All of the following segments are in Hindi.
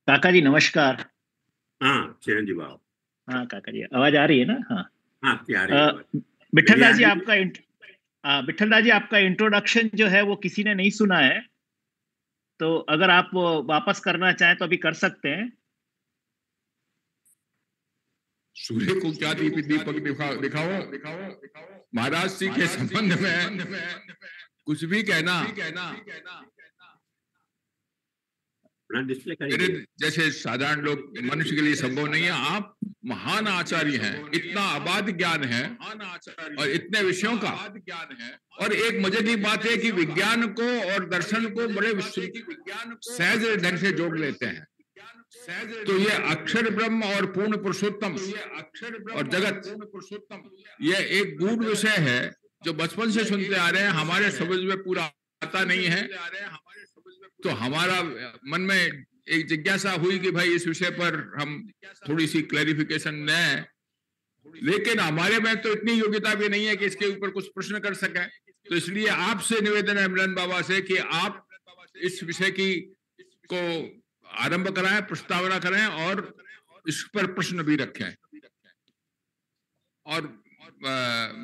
काका जी नमस्कार। हाँ चिरंजीव बाबू। हाँ काका जी, आवाज आ रही है ना? हाँ। हाँ आपकी आ रही है अ, आवाज। विठल मेरी आ दास जी रही है। आपका विठल दास जी आपका इंट्रोडक्शन जो है वो किसी ने नहीं सुना है, तो अगर आप वो वापस करना चाहें तो अभी कर सकते हैं। सूर्य को क्या दीपक दिखाओ। महाराज जी के संबंध में कुछ भी कहना अपना डिस्प्ले मेरे करिए। जैसे साधारण लोग मनुष्य के लिए संभव नहीं है। आप महान आचार्य हैं, इतना अबाध ज्ञान है और इतने विषयों का। और एक मजे की बात है कि विज्ञान को और दर्शन को बड़े सहज ढंग से जोड़ लेते हैं। तो ये अक्षर ब्रह्म और पूर्ण पुरुषोत्तम और जगत, ये एक गूढ़ विषय है जो बचपन से सुनते आ रहे हैं, हमारे समझ में पूरा आता नहीं है। तो हमारा मन में एक जिज्ञासा हुई कि भाई इस विषय पर हम थोड़ी सी क्लैरिफिकेशन दें, लेकिन हमारे में तो इतनी योग्यता भी नहीं है कि इसके ऊपर कुछ प्रश्न कर सकें। तो इसलिए आपसे निवेदन है मिलन बाबा से कि आप इस विषय की को आरंभ कराएं, प्रस्तावना करें और इस पर प्रश्न भी रखें। और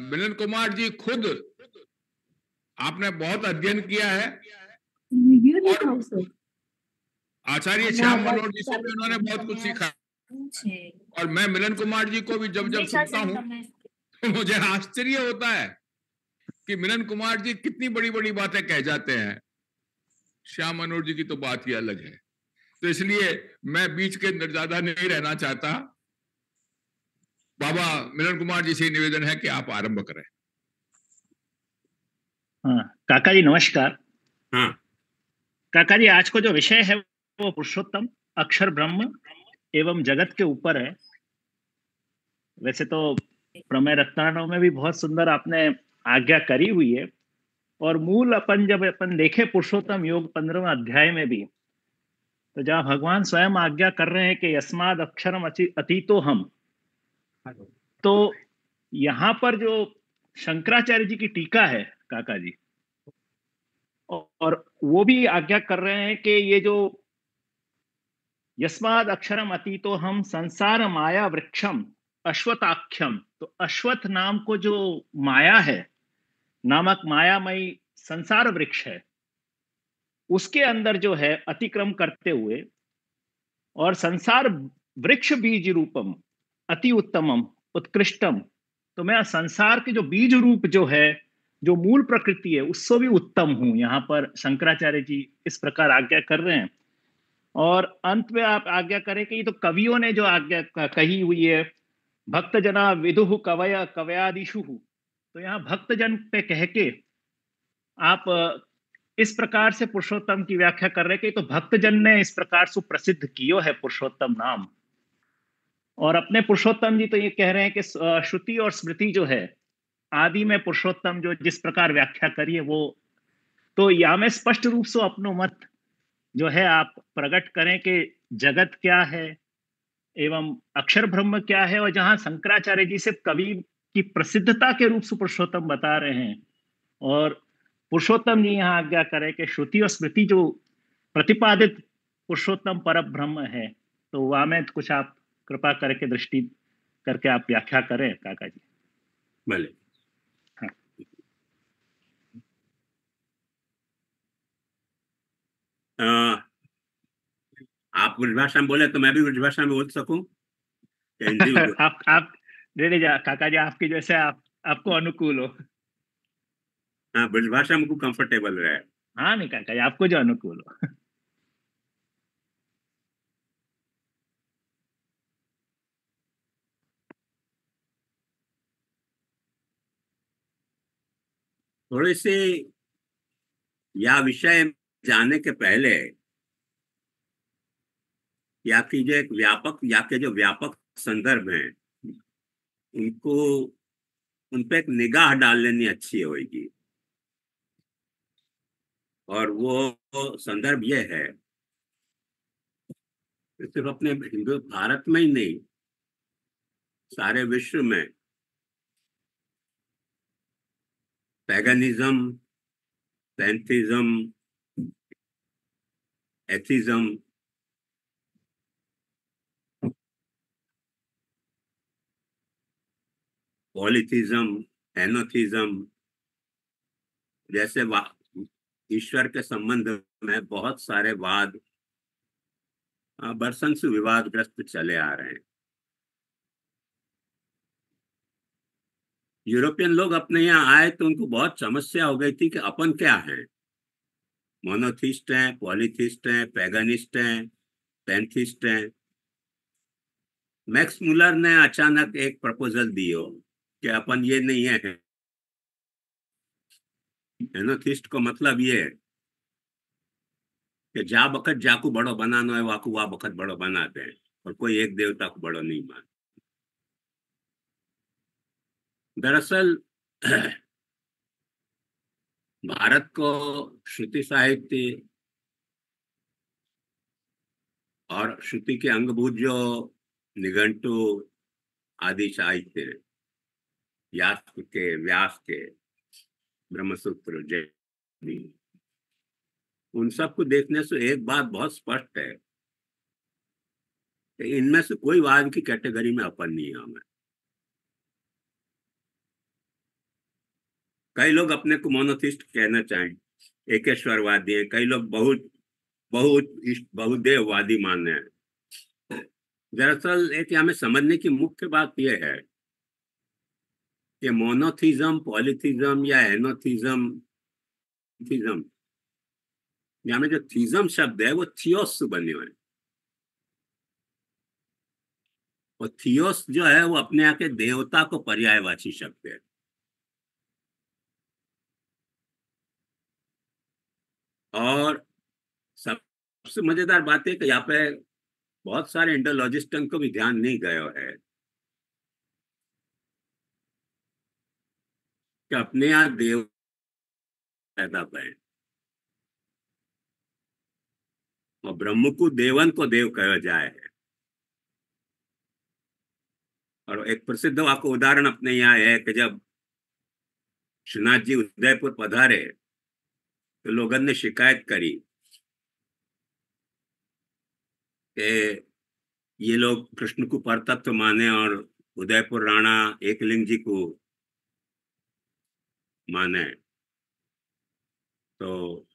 मिलन कुमार जी खुद आपने बहुत अध्ययन किया है और आचार्य श्याम मनोहर जी से भी उन्होंने बहुत कुछ सीखा। और मैं मिलन कुमार जी को भी जब जब सुनता हूँ तो मुझे आश्चर्य होता है कि मिलन कुमार जी कितनी बड़ी बड़ी बातें कह जाते हैं। श्याम मनोहर जी की तो बात ही अलग है। तो इसलिए मैं बीच के अंदर ज्यादा नहीं रहना चाहता। बाबा मिलन कुमार जी से निवेदन है कि आप आरंभ करें। हाँ काका जी नमस्कार। हाँ काका जी आज को जो विषय है वो पुरुषोत्तम, अक्षर ब्रह्म एवं जगत के ऊपर है। वैसे तो प्रमेय रत्नाकरम में भी बहुत सुंदर आपने आज्ञा करी हुई है, और मूल अपन जब अपन देखे पुरुषोत्तम योग 15वें अध्याय में भी, तो जहाँ भगवान स्वयं आज्ञा कर रहे हैं कि यस्माद अक्षरम अतीतो हम, तो यहाँ पर जो शंकराचार्य जी की टीका है काका जी, और वो भी आज्ञा कर रहे हैं कि ये जो यस्माद अक्षरम अतीतो हम संसार माया वृक्षम अश्वताख्यम, तो अश्वत्थ नाम को जो माया है, नामक मायामयी संसार वृक्ष है, उसके अंदर जो है अतिक्रम करते हुए, और संसार वृक्ष बीज रूपम अति उत्तमम उत्कृष्टम, तो मैं संसार के जो बीज रूप जो है, जो मूल प्रकृति है, उससे भी उत्तम हूं। यहाँ पर शंकराचार्य जी इस प्रकार आज्ञा कर रहे हैं। और अंत में आप आज्ञा करें कि ये तो कवियों ने जो आज्ञा कही हुई है, भक्त जना विदुह कवय कवयादिशु, तो यहाँ भक्त जन पे कह के आप इस प्रकार से पुरुषोत्तम की व्याख्या कर रहे कि तो भक्तजन ने इस प्रकार सुप्रसिद्ध कियो है पुरुषोत्तम नाम। और अपने पुरुषोत्तम जी तो ये कह रहे हैं कि श्रुति और स्मृति जो है, आदि में पुरुषोत्तम जो जिस प्रकार व्याख्या करिए वो, तो या में स्पष्ट रूप से अपनो मत जो है आप प्रकट करें कि जगत क्या है एवं अक्षर ब्रह्म क्या है, और जहां शंकराचार्य जी से कवि की प्रसिद्धता के रूप से पुरुषोत्तम बता रहे हैं, और पुरुषोत्तम जी यहाँ आज्ञा करें कि श्रुति और स्मृति जो प्रतिपादित पुरुषोत्तम पर ब्रह्म है, तो वहां में कुछ आप कृपा करके दृष्टि करके आप व्याख्या करें काका जी। भले। हाँ। आप ब्रजभाषा में बोले तो मैं भी ब्रजभाषा में बोल सकूं या हिंदी में आप रेडी जा काका जी, आपकी जैसे आपको अनुकूल हो। हाँ ब्रजभाषा में कंफर्टेबल रहे। हाँ नहीं काका जी, आपको जो अनुकूल हो। थोड़ी सी यह विषय जानने के पहले या की जो एक व्यापक या के जो व्यापक संदर्भ हैं, उनको उन पे एक निगाह डाल लेनी अच्छी होगी। और वो संदर्भ ये है कि सिर्फ अपने हिंदू भारत में ही नहीं, सारे विश्व में पैगनिज्म, पैंथिज्म, एथिज्म पॉलीथिज्म, एनोथिज्म जैसे ईश्वर के संबंध में बहुत सारे वाद बरसों से विवादग्रस्त चले आ रहे हैं। यूरोपियन लोग अपने यहाँ आए तो उनको बहुत समस्या हो गई थी कि अपन क्या है, मोनोथिस्ट हैं, पॉलीथिस्ट हैं, पैगनिस्ट हैं, पैंथिस्ट हैं। मैक्स मुलर ने अचानक एक प्रपोजल दी हो कि अपन ये नहीं है। एनोथिस्ट को मतलब ये है कि जा बखत जाकू बड़ो बनानो है, वाकू वा बखत बड़ो बनाते हैं, और कोई एक देवता को बड़ो नहीं मान। दरअसल भारत को श्रुति साहित्य और श्रुति के अंगभूत जो निघंटु आदि साहित्य, यास्क के, व्यास के, ब्रह्मसूत्र, जैनी, उन सबको देखने से एक बात बहुत स्पष्ट है कि इनमें से कोई वाद की कैटेगरी में अपन नहीं आए। कई लोग अपने को मोनोथिस्ट कहना चाहें, एकेश्वरवादी हैं, कई लोग बहुदेववादी मान रहे हैं। दरअसल एक हमें समझने की मुख्य बात यह है कि मोनोथिज्म, पॉलीथिज्म या एनोथिज्म, यहाँ में जो थिज्म शब्द है वो थियोस से बने हुए हैं, और थियोस जो है वो अपने यहाँ के देवता को पर्यायवाची शब्द है। और सबसे मजेदार बात है कि यहाँ पे बहुत सारे इंडोलॉजिस्टों को भी ध्यान नहीं गया है कि अपने यहाँ देव पैदा पाए, और ब्रह्म को देवन को देव कहा जाए। और एक प्रसिद्ध आपको उदाहरण अपने यहाँ है कि जब श्रीनाथ जी उदयपुर पधारे तो लोगों ने शिकायत करी कि ये लोग कृष्ण को परतत्व माने और उदयपुर राणा एकलिंग जी को माने। तो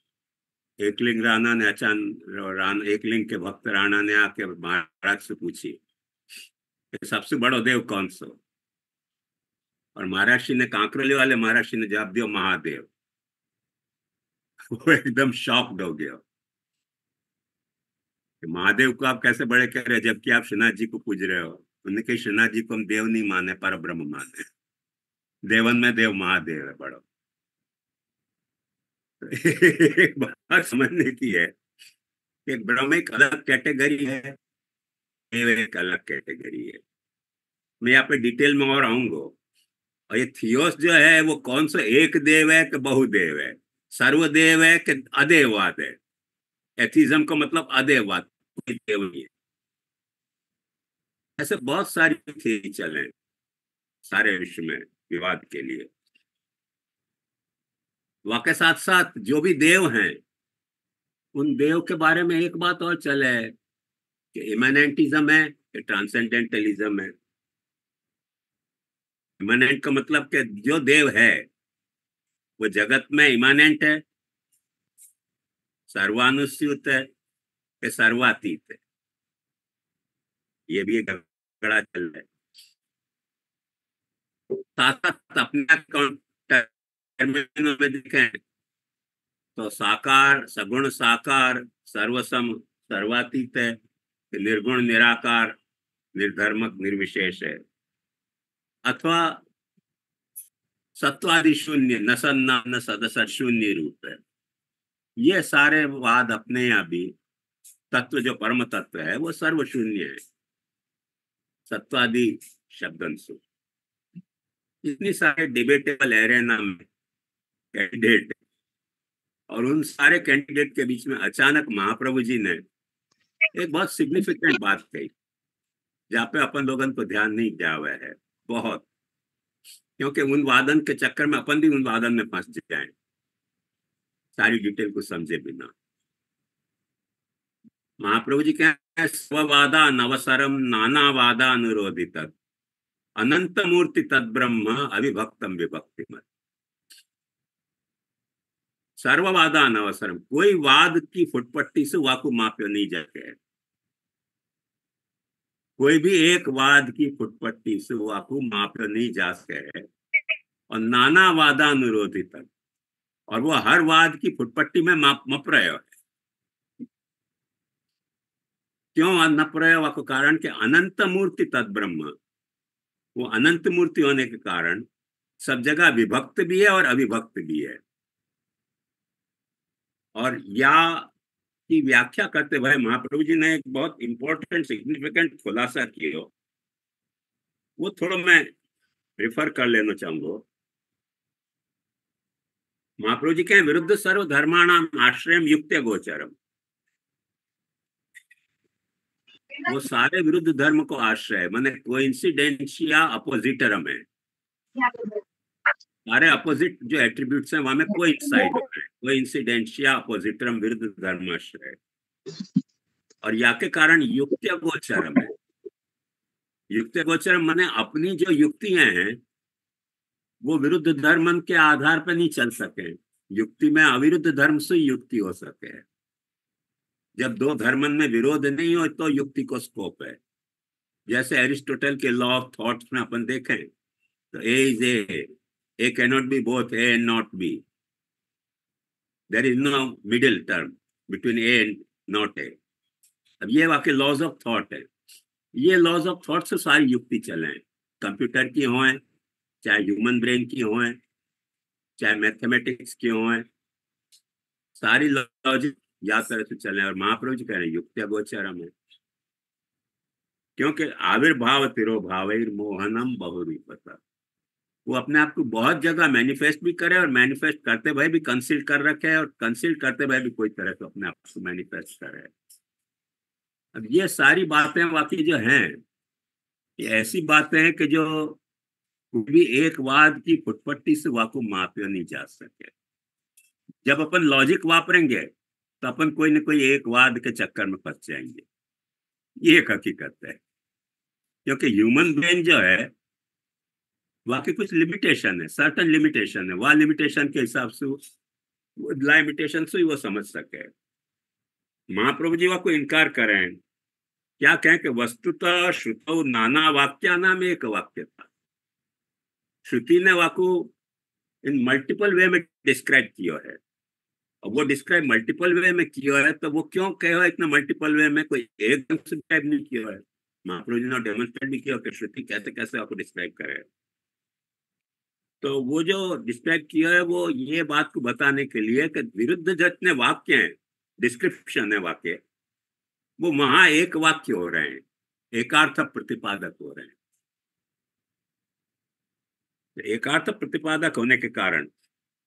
एकलिंग राणा ने एकलिंग के भक्त राणा ने आके महाराज से पूछी कि सबसे बड़ा देव कौन सा, और महाराज ने कांकरोली वाले महाराज ने जवाब दिया महादेव। वो एकदम शॉक्ड हो गया, महादेव को आप कैसे बड़े कह रहे हैं जबकि आप श्रीनाथ जी को पूज रहे हो। उन्होंने कहा श्रीनाथ जी को हम देव नहीं माने, पर ब्रह्म माने, देवन में देव महादेव है बड़ो। एक बात समझने की है कि ब्रह्म एक अलग कैटेगरी है, देव एक अलग कैटेगरी है। मैं यहाँ पे डिटेल में और आऊंगा। और ये थियोस जो है वो कौन सा एक देव है कि बहुदेव है, सर्वदेव है कि अदेववाद है। एथिज्म का मतलब अदेववाद, कोई देव नहीं है। ऐसे बहुत सारी थ्योरी चले सारे विश्व में विवाद के लिए। वाके साथ साथ जो भी देव हैं उन देव के बारे में एक बात और चले कि इमैनेंटिज्म है कि ट्रांसेंडेंटलिज्म है। इमैनेंट का मतलब कि जो देव है वो जगत में इमैनेंट है, सर्वानुस्यूत है कि सर्वातीत है। ये भी एक झगड़ा चल रहा है। साथ अपने में देखें तो साकार, सगुण साकार, सर्वसम सर्वातीत है, निर्गुण निराकार, निर्धर्मक निर्विशेष है, अथवा सत्वादि शून्य, न सन्ना न सदसत शून्य रूप है। ये सारे वाद अपने यहाँ भी तत्व जो परम तत्व है वो सर्वशून्य है, सत्वादि शब्दंशु। इतनी सारे डिबेटेबल एरेना में कैंडिडेट, और उन सारे कैंडिडेट के बीच में अचानक महाप्रभु जी ने एक बहुत सिग्निफिकेंट बात कही जहाँ पे अपन लोगों को ध्यान नहीं दिया हुआ है बहुत, क्योंकि उन वादन के चक्कर में अपन भी उन वादन में फंस जाए सारी डिटेल को समझे बिना। महाप्रभु जी कहते हैं स्ववादा नवसरम नाना वादा अनुरोधित अनंत मूर्ति तद्ब्रह्म अविभक्तम विभक्तिमत सर्ववादान अवसरम। कोई वाद की फुटपट्टी से वाकु माप्य नहीं जाके, कोई भी एक वाद की फुटपट्टी से वाकु माप्य नहीं जा सके। और नाना वादानुरोधित, और वो हर वाद की फुटपट्टी में मप रहे हो। क्यों नप रहे हो? को कारण के अनंत मूर्ति तद्ब्रह्म, वो अनंत मूर्ति होने के कारण सब जगह विभक्त भी है और अविभक्त भी है। और या की व्याख्या करते हुए महाप्रभु जी ने एक बहुत इंपॉर्टेंट सिग्निफिकेंट खुलासा किया, वो थोड़ा मैं रिफर कर लेना चाहूंगा। महाप्रभु जी के विरुद्ध सर्व धर्माणाम आश्रयम युक्त गोचरम, वो सारे विरुद्ध धर्म को आश्रय माने कोइंसिडेंशिया अपोजिटरम है। सारे अपोजिट जो एट्रीब्यूट्स हैं वहां में कोइंसिडेंशिया अपोजिटरम विरुद्ध धर्माश्रय। और या के कारण युक्त गोचरम है। युक्त गोचरम माने अपनी जो युक्तियां हैं वो विरुद्ध धर्म के आधार पर नहीं चल सके। युक्ति में अविरुद्ध धर्म से युक्ति हो सके। जब दो धर्मन में विरोध नहीं हो तो युक्ति को स्कोप है। जैसे एरिस्टोटल के लॉ ऑफ थॉट्स में अपन देखें तो A is A cannot be both A and not B, there is no middle term between A and not A. अब ये वाकई लॉज ऑफ थॉट है। ये लॉज ऑफ थॉट से सारी युक्ति चले, कंप्यूटर की हों, चाहे ह्यूमन ब्रेन की हों, चाहे मैथमेटिक्स की हों, सारी लॉजिक या तरह से चले। और महाप्रभु जी कह रहे हैं युक्त गोचरम है, क्योंकि आविर्भाव तिरोभाव मोहनम बहुरूपता। वो अपने आप को बहुत जगह मैनिफेस्ट भी करे और मैनिफेस्ट करते हुए भी कंसील कर रखे है और कंसील करते हुए भी कोई तरह से अपने आप को मैनिफेस्ट करे। अब ये सारी बातें वाकई जो हैं ये ऐसी बातें हैं कि जो भी एक वाद की फुटपट्टी से वाकु मापे नहीं जा सके। जब अपन लॉजिक वापरेंगे तो अपन कोई न कोई एक वाद के चक्कर में फंस जाएंगे। ये एक हकीकत है, क्योंकि ह्यूमन ब्रेन जो है वाकई कुछ लिमिटेशन है, सर्टन लिमिटेशन है। वह लिमिटेशन के हिसाब से लिमिटेशन से ही वो समझ सके। महाप्रभु जी वह को इनकार करें, क्या कहें कि वस्तुतः श्रुतौ नाना वाक्या नाम एक वाक्य था। श्रुति ने वाकु इन मल्टीपल वे में डिस्क्राइब किया है, और वो डिस्क्राइब मल्टीपल वे में किया है तो वो क्यों कहो इतना मल्टीपल वे में, कोई एक ढंग से डिस्क्राइब नहीं किया है। महाप्रभु जी ने डेमोन्स्ट्रेट भी किया कि श्रुति कैसे कैसे आपको डिस्क्राइब करे। तो वो जो डिस्क्राइब किया है वो ये बात को बताने के लिए कि विरुद्ध जितने वाक्य हैं, डिस्क्रिप्शन है वाक्य, वो वहां एक वाक्य हो रहे हैं, एकार्थ प्रतिपादक हो रहे हैं। एकार्थ प्रतिपादक होने के कारण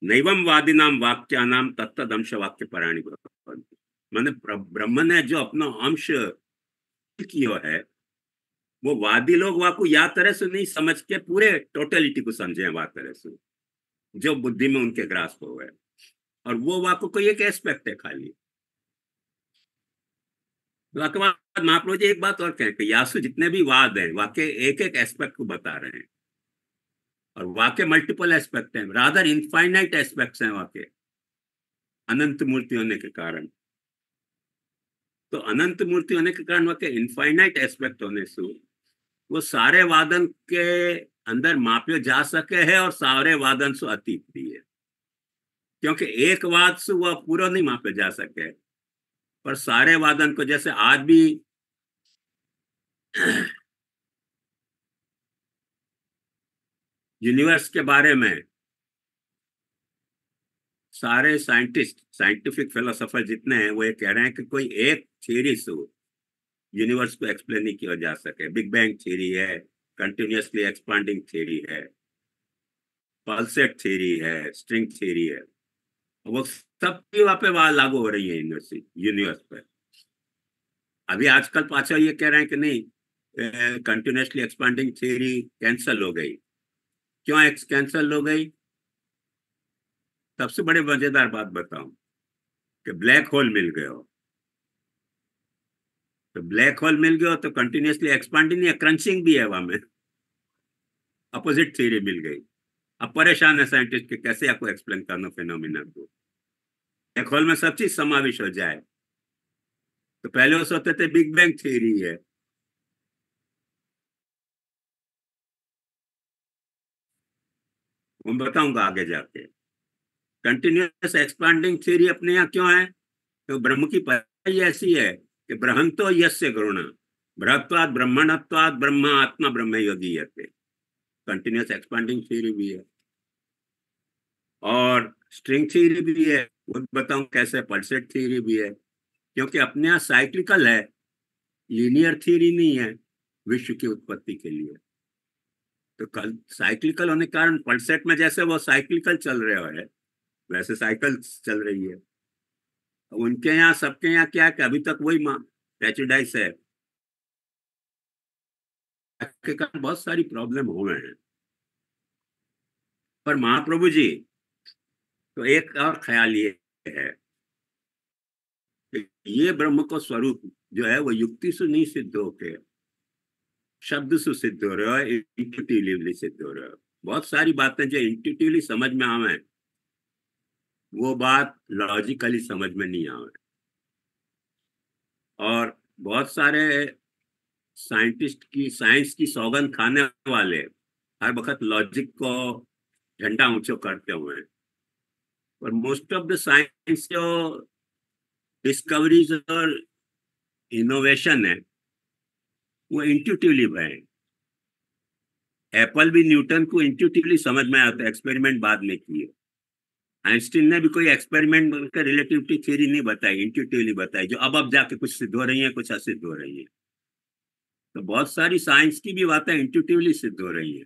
नैवम वादिनाम वाक्यानाम तत्तदंश वाक्य पराणी भवन्ति। माने ब्रह्म ने जो अपना अंश किया है वो वादी लोग वाकु या तरह से नहीं समझ के पूरे टोटलिटी को समझे वा तरह से जो बुद्धि में उनके ग्रास्प हो गए, और वो वाकु कोई एक एस्पेक्ट है खाली। महाप्रभु जी एक बात और कहें कि यासु जितने भी वाद हैं वाक्य एक एक एस्पेक्ट को बता रहे हैं, और वाक्य मल्टीपल एस्पेक्ट हैं, रादर इनफाइनाइट एस्पेक्ट्स हैं वाक्य, अनंत मूर्ति होने के कारण। तो अनंत मूर्ति होने के कारण वाक्य इनफाइनाइट एस्पेक्ट होने से वो सारे वादन के अंदर मापे जा सके है, और सारे वादन से अतीत भी है। क्योंकि एक वाद से वह पूरा नहीं मापे जा सके, पर सारे वादन को, जैसे आज भी यूनिवर्स के बारे में सारे साइंटिस्ट, साइंटिफिक फिलोसोफर जितने हैं वो ये कह रहे हैं कि कोई एक थ्योरी से यूनिवर्स को एक्सप्लेन नहीं किया जा सके। बिग बैंग थ्योरी है, कंटिन्यूअसली एक्सपांडिंग थ्योरी है, पल्सेट थ्योरी है, स्ट्रिंग थ्योरी है, वो सब वहां पे वहां लागू हो रही है यूनिवर्स पर। अभी आजकल पाछा ये कह रहे हैं कि नहीं, कंटिन्यूअसली एक्सपांडिंग थ्योरी कैंसल हो गई। क्यों कैंसल हो गई? सबसे बड़ी मजेदार बात बताऊं कि ब्लैक होल मिल गया हो, तो ब्लैक होल मिल गया हो तो कंटिन्यूअसली एक्सपांडिंग या क्रंचिंग भी है वहां में। अपोजिट थ्योरी मिल गई। अब परेशान है साइंटिस्ट के कैसे आपको एक्सप्लेन करना फिनोमिना को। ब्लैक होल में सब चीज समावेश हो जाए। तो पहले वो सोचते थे बिग बैंग थ्योरी है। मैं बताऊंगा आगे जाके। कंटिन्यूअस एक्सपांडिंग थ्योरी अपने यहाँ क्यों है? तो ब्रह्म की परिभाषा ऐसी है कि ब्रह्मतो यस्य गुणा बृहत्वात् ब्रह्मणत्वात् ब्रह्म आत्मा ब्रह्म योगीयते। कंटिन्यूअस एक्सपांडिंग थ्योरी भी है और स्ट्रिंग थ्योरी भी है। वो बताऊं कैसे? पल्सेट थ्योरी भी है, क्योंकि अपने यहाँ साइक्लिकल है, लीनियर थ्योरी नहीं है विश्व की उत्पत्ति के लिए। तो कल साइक्लिकल होने के कारण पल्सेट में जैसे वो साइक्लिकल चल रहे है वैसे साइकिल चल रही है। उनके यहाँ सबके यहाँ क्या है कि अभी तक वही प्रेजुडाइज है के कारण बहुत सारी प्रॉब्लम हो गए हैं। पर महाप्रभु जी तो एक और ख्याल ये है कि ये ब्रह्म को स्वरूप जो है वो युक्ति से नहीं सिद्ध होके शब्द से सिद्ध हो रहा है, इंट्यूटिवली सिद्ध हो रहा है। बहुत सारी बातें जो इंट्यूटिवली समझ में आवे वो बात लॉजिकली समझ में नहीं आवे। और बहुत सारे साइंटिस्ट की साइंस की सौगंध खाने वाले हर वक्त लॉजिक को झंडा ऊंचो करते हुए हैं। और मोस्ट ऑफ द साइंस जो डिस्कवरीज और इनोवेशन है वो इंट्यूटिवली है। एप्पल भी न्यूटन को इंट्यूटिवली समझ में आता है, एक्सपेरिमेंट बाद में किए। आइंस्टीन ने भी कोई एक्सपेरिमेंट करके रिलेटिविटी थ्योरी नहीं बताई, इंट्यूटिवली बताई, जो अब जाके कुछ सिद्ध हो रही है कुछ असिद्ध हो रही है। तो बहुत सारी साइंस की भी बातें इंट्यूटिवली सिद्ध हो रही है।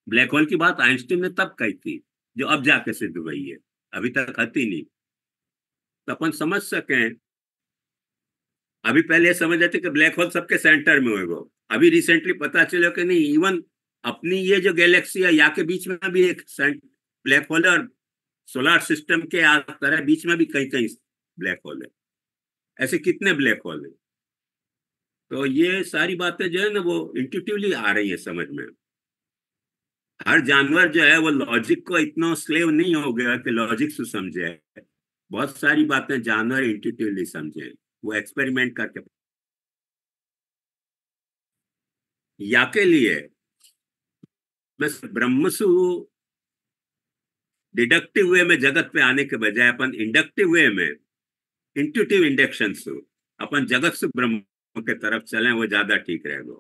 ब्लैक होल की बात आइंस्टीन ने तब कही थी जो अब जाके सिद्ध हुई है, अभी तक आती नहीं। तो अपन समझ सकें, अभी पहले समझ जाते कि ब्लैक होल सबके सेंटर में होगा, अभी रिसेंटली पता चला कि नहीं, इवन अपनी ये जो गैलेक्सी है यहाँ के बीच में भी एक ब्लैक होल है और सोलर सिस्टम के तरह बीच में भी कहीं कहीं ब्लैक होल है। ऐसे कितने ब्लैक होल है? तो ये सारी बातें जो है ना वो इंट्यूटिवली आ रही है समझ में। हर जानवर जो है वो लॉजिक को इतना स्लेव नहीं हो गया कि लॉजिक से समझे। बहुत सारी बातें जानवर इंट्यूटिवली समझे, वो एक्सपेरिमेंट करके। या के लिए बस ब्रह्मसु डिडक्टिव वे में जगत पे आने के बजाय अपन इंडक्टिव वे में इंट्यूटिव इंडक्शन से अपन जगत से ब्रह्म के तरफ चलें, वो ज्यादा ठीक रहेगा।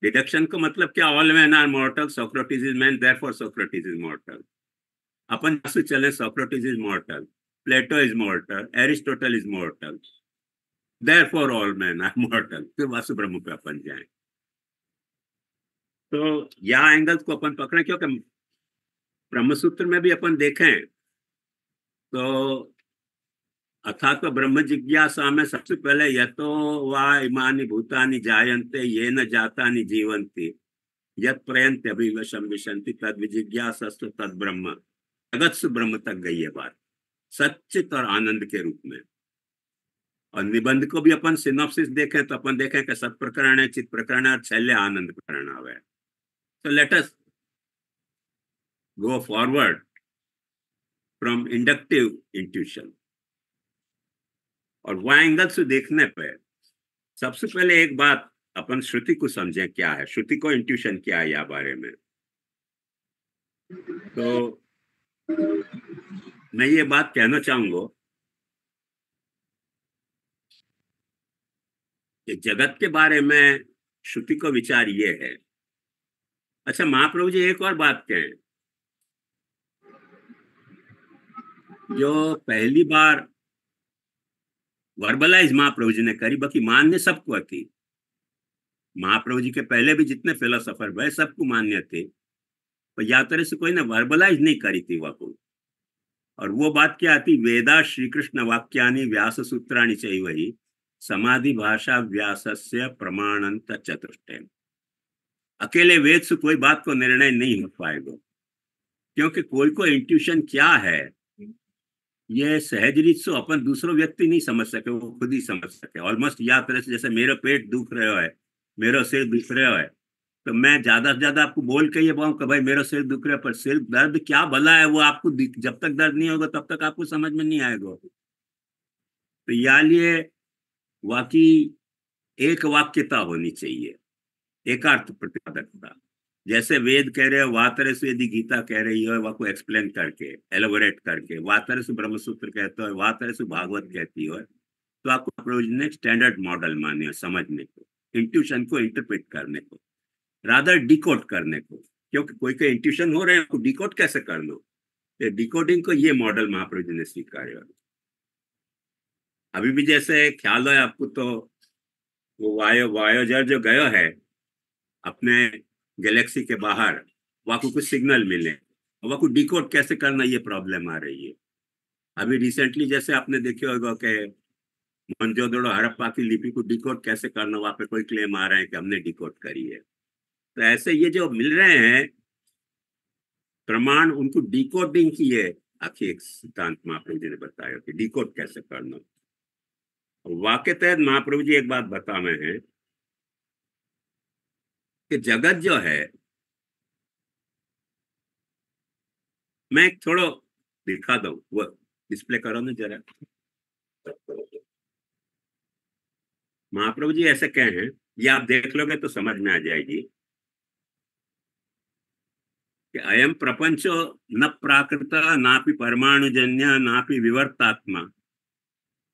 डिडक्शन का मतलब क्या? All man are mortal, Socrates is man, therefore Socrates is mortal. अपन से चले Socrates is mortal, Plato is mortal, Aristotle is mortal, therefore all man are mortal, फिर वासु ब्रह्म पे अपन जाएं। तो यह एंगल को अपन पकड़े, क्योंकि ब्रह्मसूत्र में भी अपन देखें तो अथा तो ब्रह्म जिज्ञासा में सबसे पहले यतो वा इमानि भूतानि जायन्ते ये न जातानि जीवन्ति यत प्रयन्ते अभिवशम विशन्ति तद विजिज्ञासस्तु तद ब्रह्म। जगत से ब्रह्म तक गई है बात, सच्चित और आनंद के रूप में। और निबंध को भी अपन सिनॉप्सिस देखें तो अपन देखें कि सत प्रकरण है, चित प्रकरण है और छैल्य आनंद प्रकरण आवे। तो let us go forward from inductive intuition. और वह एंगल से देखने पे सबसे पहले एक बात अपन श्रुति को समझें, क्या है श्रुति को इंट्यूशन क्या है या बारे में। तो मैं ये बात कहना चाहूंगा कि जगत के बारे में श्रुति को विचार ये है। अच्छा महाप्रभु जी एक और बात कहें, जो पहली बार वर्बलाइज महाप्रभु जी ने करी, बाकी मान्य सबको थी। महाप्रभु जी के पहले भी जितने फिलोसोफर वह सबको मान्य थे, पर या तरह से कोई ने वर्बलाइज नहीं करी थी वह। और वो बात क्या आती? वेदा श्री कृष्ण वाक्यानि व्यास सूत्राणि चाहिए वही समाधि भाषा व्यासस्य प्रमाणंत चतुष्टय। अकेले वेद से कोई बात को निर्णय नहीं हो पाएगा, क्योंकि कोई को इंट्यूशन क्या है ये सहज रीत से अपन दूसरो व्यक्ति नहीं समझ सके, वो खुद ही समझ सके। ऑलमोस्ट या तरह से जैसे मेरा पेट दुख रहा है मेरा सिर दुख रहा है, तो मैं ज्यादा से ज्यादा आपको बोल के ये बोलूं कि भाई मेरा सिर दुख रहा है, पर सिर दर्द क्या भला है वो आपको जब तक दर्द नहीं होगा तब तक आपको समझ में नहीं आएगा। तो या लिए वाकई एक वाक्यता होनी चाहिए, एकार्थ प्रतिपादकता। जैसे वेद कह रहे हो वातरे से, यदि गीता कह रही है वह को एक्सप्लेन करके एलोबोरेट करके, वातरे से ब्रह्मसूत्र कहते हो, वातरे से भागवत कहती हो, तो आपको प्रभु जी ने स्टैंडर्ड मॉडल माने समझने को, इंट्यूशन को इंटरप्रेट करने को, रादर डिकोड करने को। क्योंकि कोई कोई इंट्यूशन हो रहे हैं आपको डिकोड कैसे करना, डिकोडिंग को ये मॉडल महाप्रभु जी ने स्वीकारा। अभी भी जैसे ख्याल है आपको, तो वो वायोजर जो गयो है अपने गैलेक्सी के बाहर, वहां को कुछ सिग्नल मिले, वहां को डिकोड कैसे करना ये प्रॉब्लम आ रही है। अभी रिसेंटली जैसे आपने देखे होगा कि मोहनजोदड़ो हड़प्पा की लिपि को डिकोड कैसे करना, वहां पे कोई क्लेम आ रहे हैं कि हमने डिकोड करी है। तो ऐसे ये जो मिल रहे हैं प्रमाण, उनको डिकोडिंग की है आखिर एक सिद्धांत महाप्रभु जी ने बताया कि डिकोड कैसे करना। वाक्य तहत महाप्रभु जी एक बात बता रहे हैं कि जगत जो है, मैं थोड़ा दिखा दूं, वो डिस्प्ले करो ना जरा। महाप्रभु जी ऐसे कहे हैं, ये आप देख लोगे तो समझ में आ जाएगी कि अयम प्रपंचो न प्राकृत नापि परमाणुजन्य नापि विवर्तात्मा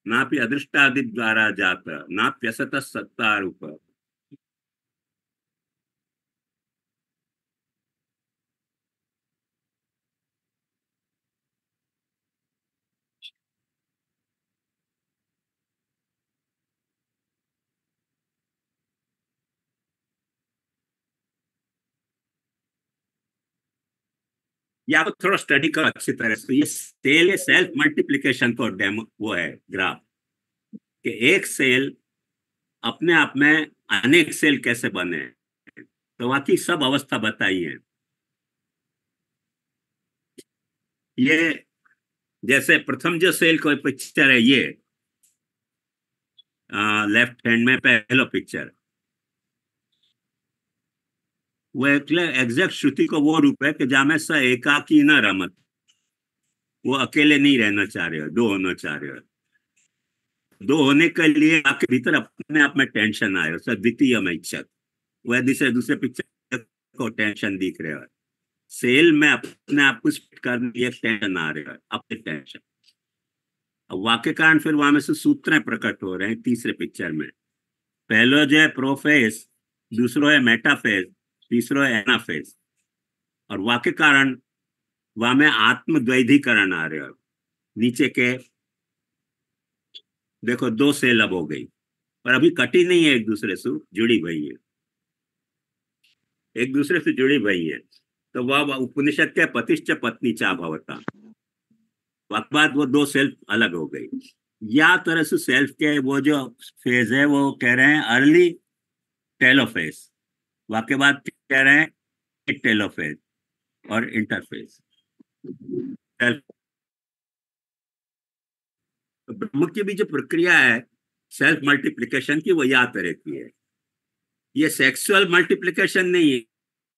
नापि अदृष्टादि द्वारा जात नाप्यसत सत्ता रूप। ये आप थोड़ा स्टडी करो अच्छी तरह से। ये सेल सेल्फ मल्टीप्लिकेशन को डेमो वो है ग्राफ, कि एक सेल अपने आप में अनेक सेल कैसे बने, तो बाकी सब अवस्था बताई है। ये जैसे प्रथम जो सेल कोई पिक्चर है, ये लेफ्ट हैंड में पहला पिक्चर, वो एग्जैक्ट श्रुति को वो रूप है कि जामे स एकाकी न रमत, वो अकेले नहीं रहना चाह रहे हो, दो होना चाह रहे हो। दो होने के लिए आपके भीतर अपने आप में टेंशन आए, द्वितीय में इच्छा, वह दूसरे दूसरे पिक्चर को टेंशन दिख रहे हो। सेल में अपने आप को स्पिट करने के लिए टेंशन आ रहे हो, अपने टेंशन। अब वाक्य कारण फिर वहां में से सूत्र प्रकट हो रहे हैं तीसरे पिक्चर में। पहलो जो है प्रोफेस, दूसरो है मेटाफेज, तीसरो है एनाफेज। और वाक्य कारण वहां में आत्मद्वैधीकरण आ रहे हो। नीचे के देखो दो सेल अब हो गई, पर अभी कटी नहीं है, एक दूसरे से जुड़ी हुई है, एक दूसरे से जुड़ी हुई है। तो वह उपनिषद के पतिश्च पत्नी चा भवता, बाद वो दो सेल्फ अलग हो गई। या तरह से सेल्फ के वो जो फेज है वो कह रहे हैं अर्ली टेलोफेज, वाक्य बाद कह रहे हैं टेलोफेज और इंटरफेज। तो ब्रह्म की भी जो प्रक्रिया है सेल्फ मल्टीप्लिकेशन की, वो या तरह की है। ये सेक्सुअल मल्टीप्लिकेशन नहीं है,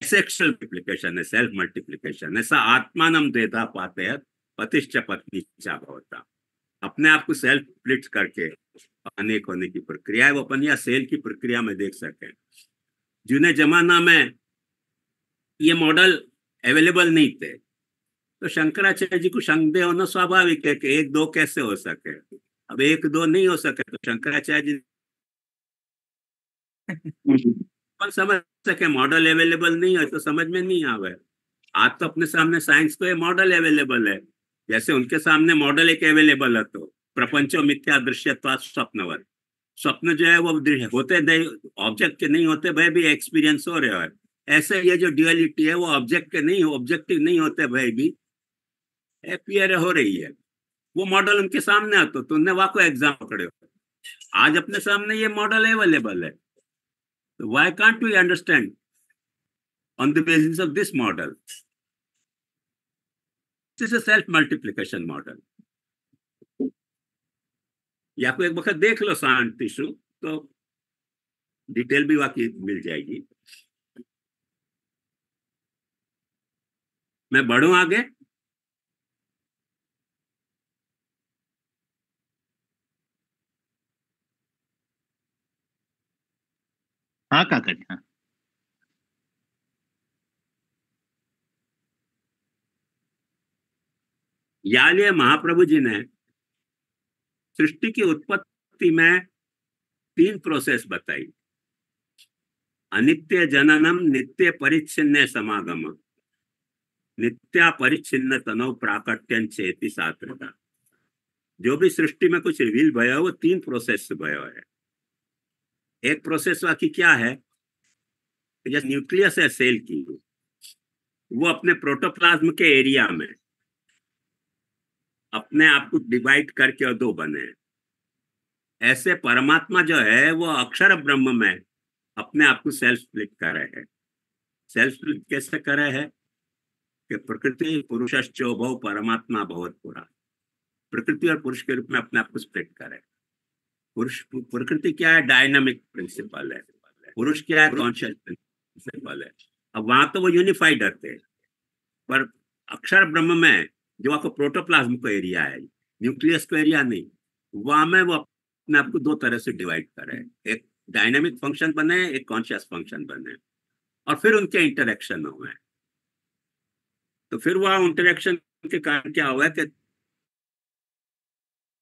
सेक्सुअल मल्टीप्लिकेशन है, सेल्फ मल्टीप्लिकेशन। ऐसा आत्मानम देता पाते हैं पतिश्च पत्नी चा भवता, अपने आप को सेल्फ स्प्लिट करके अनेक होने की प्रक्रिया है। वो अपन या सेल की प्रक्रिया में देख सके। जिन्हें जमाना में ये मॉडल अवेलेबल नहीं थे, तो शंकराचार्य जी को संदेह होना स्वाभाविक है कि एक दो कैसे हो सके। अब एक दो नहीं हो सके तो शंकराचार्य जी समझ सके, मॉडल अवेलेबल नहीं है तो समझ में नहीं आवे। आज तो अपने सामने साइंस को ये मॉडल अवेलेबल है, जैसे उनके सामने मॉडल एक अवेलेबल है। तो प्रपंचो मिथ्या दृश्यत्वात् स्वप्नवत, स्वप्न जो है वो होते ऑब्जेक्ट के नहीं होते भाई भी एक्सपीरियंस हो रहे हो। ऐसे ये जो ड्यूअलिटी है वो ऑब्जेक्ट के नहीं, ऑब्जेक्टिव नहीं होते भाई भी अपीयर हो रही है। वो मॉडल उनके सामने आता तो उनने वहां को एग्जाम पकड़े हो। आज अपने सामने ये मॉडल अवेलेबल है, तो why can't we understand on the basis of this model? This is a self multiplication model. या को एक वक्त देख लो शांति शु, तो डिटेल भी वाकई मिल जाएगी। मैं बढ़ूं आगे? हाँ काका जी, हाँ। यानी महाप्रभु जी ने सृष्टि की उत्पत्ति में 3 प्रोसेस बताई। अनित्य जननम, नित्य परिच्छिन्न समागम, नित्या परिच्छिन्न तनव प्राकट्यं चेति सात्रता। जो भी सृष्टि में कुछ रिवील भयो वो 3 प्रोसेस से भयो है। एक प्रोसेस वाकी क्या है, जैसे न्यूक्लियस है सेल की, वो अपने प्रोटोप्लाज्म के एरिया में अपने आप को डिवाइड करके और 2 बने। ऐसे परमात्मा जो है वो अक्षर ब्रह्म में अपने आप को सेल्फ स्प्लिट कर रहे हैं। सेल्फ स्प्लिट कैसे करे है कि प्रकृति पुरुषश्चोभौ परमात्मा बहुत पूरा, प्रकृति और पुरुष के रूप में अपने आप को स्प्लिट करे। पुरुष, प्रकृति क्या है, डायनामिक प्रिंसिपल है। पुरुष क्या है, कॉन्शियस प्रिंसिपल है। अब वहां तो वो यूनिफाइड रहते हैं, पर अक्षर ब्रह्म में जो आपको प्रोटोप्लाज्म को एरिया है, न्यूक्लियस को एरिया नहीं, वहां में वो अपने आप को 2 तरह से डिवाइड करे। एक डायनामिक फंक्शन बने, एक कॉन्शियस फंक्शन बने, और फिर उनके इंटरेक्शन हुए। तो फिर वह इंटरेक्शन के कारण क्या हुआ कि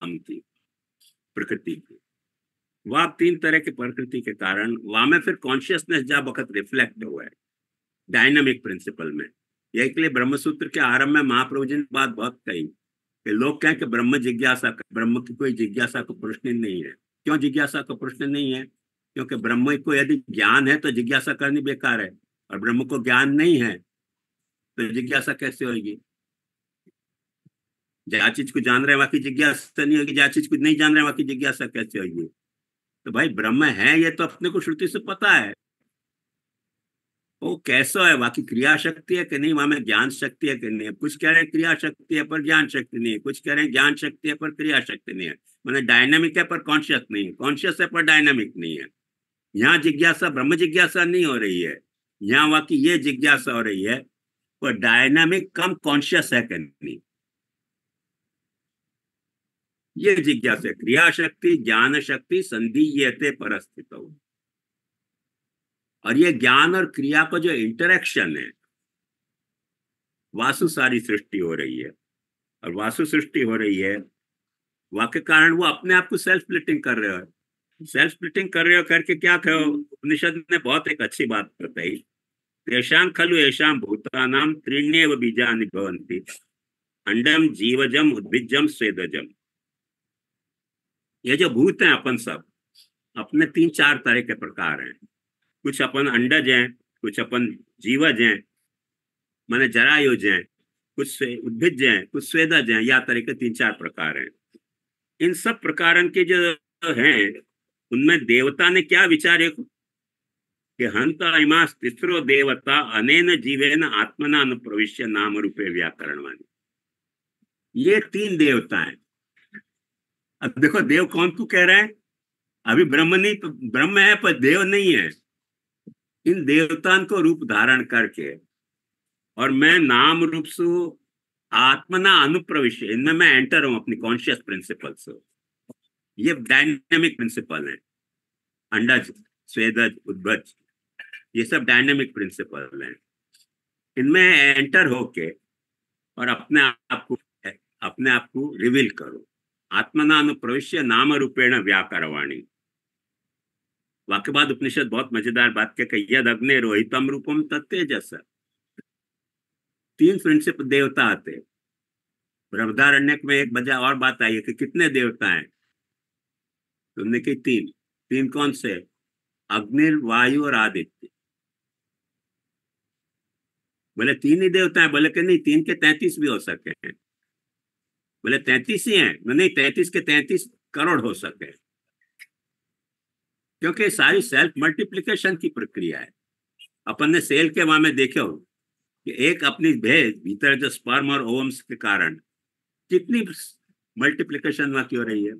हम की प्रकृति की वह 3 तरह के प्रकृति के कारण वहां में फिर कॉन्शियसनेस जब वक्त रिफ्लेक्ट हुआ है डायनामिक प्रिंसिपल में। यही के लिए ब्रह्मसूत्र के आरंभ में महाप्रभु जी ने बात बहुत कही कि लोग कहें कि ब्रह्म जिज्ञासा, ब्रह्म की कोई जिज्ञासा को प्रश्न नहीं है। क्यों जिज्ञासा को प्रश्न नहीं है? क्योंकि ब्रह्म को यदि ज्ञान है तो जिज्ञासा करनी बेकार है, और ब्रह्म को ज्ञान नहीं है तो जिज्ञासा कैसे होगी? जहाँ चीज को जान रहे हैं वहां की जिज्ञासा नहीं होगी, जहाँ चीज को नहीं जान रहे हैं वहां की जिज्ञासा कैसे होगी? तो भाई ब्रह्म है ये तो अपने को श्रुति से पता है, वो कैसा है, बाकी क्रिया शक्ति है कि नहीं, वहां में ज्ञान शक्ति है कि नहीं है। कुछ कह रहे हैं क्रिया शक्ति है पर ज्ञान शक्ति नहीं है, कुछ कह रहे हैं ज्ञान शक्ति है पर क्रिया शक्ति नहीं है। मतलब डायनामिक है पर कॉन्शियस नहीं है, कॉन्शियस है पर डायनामिक नहीं है। यहाँ जिज्ञासा ब्रह्म जिज्ञासा नहीं हो रही है, यहाँ वहां की ये जिज्ञासा हो रही है पर डायनामिक कम कॉन्शियस है कि नहीं, ये जिज्ञासा। क्रिया शक्ति ज्ञान शक्ति संधीयते परस्थित हो, और ये ज्ञान और क्रिया का जो इंटरेक्शन है, वासु सारी सृष्टि हो रही है, और वासु सृष्टि हो रही है वाके कारण वो अपने आप को सेल्फ स्प्लिटिंग कर रहे हो। सेल्फ स्प्लिटिंग कर रहे हो करके क्या कहो, उपनिषद ने बहुत एक अच्छी बात बताई, तेषां खलु येषां भूतानां त्रीण्येव बीजानि भवन्ति, अंडम जीवजम उद्भिजम स्वेदजम। ये जो भूत हैं अपन सब अपने 3-4 तरह के प्रकार हैं। कुछ अपन अंडज हैं, कुछ अपन जीवज हैं माने जरायुज हैं, कुछ उद्भिज हैं, कुछ स्वेदज हैं, या तरह के 3-4 प्रकार हैं। इन सब प्रकारन के जो हैं उनमें देवता ने क्या विचार कि हंता इमास तिस्रो देवता अनेन जीवेन आत्मना अनुप्रविश्य नाम रूपे व्याकरणवाणी। ये 3 देवता हैं। अब देखो देव कौन को कह रहे हैं, अभी ब्रह्म नहीं, तो ब्रह्म है पर देव नहीं है। इन देवताओं को रूप धारण करके और मैं नाम रूप से आत्मना अनुप्रविश्य, इनमें मैं एंटर हूं अपनी कॉन्शियस प्रिंसिपल से। ये डायनेमिक प्रिंसिपल है, अंडज स्वेदज उद्भज ये सब डायनेमिक प्रिंसिपल हैं। इनमें एंटर होके और अपने आप को रिवील करो। आत्मना अनुप्रविश्य नाम रूपेण व्याकरवाणी। वाक्य बाद उपनिषद बहुत मजेदार बात के यद अग्नि रोहितम रूपम तत्तेजस। 3 प्रिंसिपल देवता आते। बृहदारण्यक में एक वजह और बात आई है कि कितने देवता हैं, तुमने की 3 कौन से, अग्नि वायु और आदित्य। बोले 3 ही देवता हैं, बोले कि नहीं 3 के 33 भी हो सकते हैं। बोले 33 ही हैं, नहीं 33 के 33 करोड़ हो सकते हैं, क्योंकि सारी सेल्फ मल्टीप्लिकेशन की प्रक्रिया है। अपन ने सेल के वहां में देखे हो कि एक अपनी भेज भीतर जो स्पर्म और ओवम्स के कारण कितनी मल्टीप्लिकेशन वहां की हो रही है।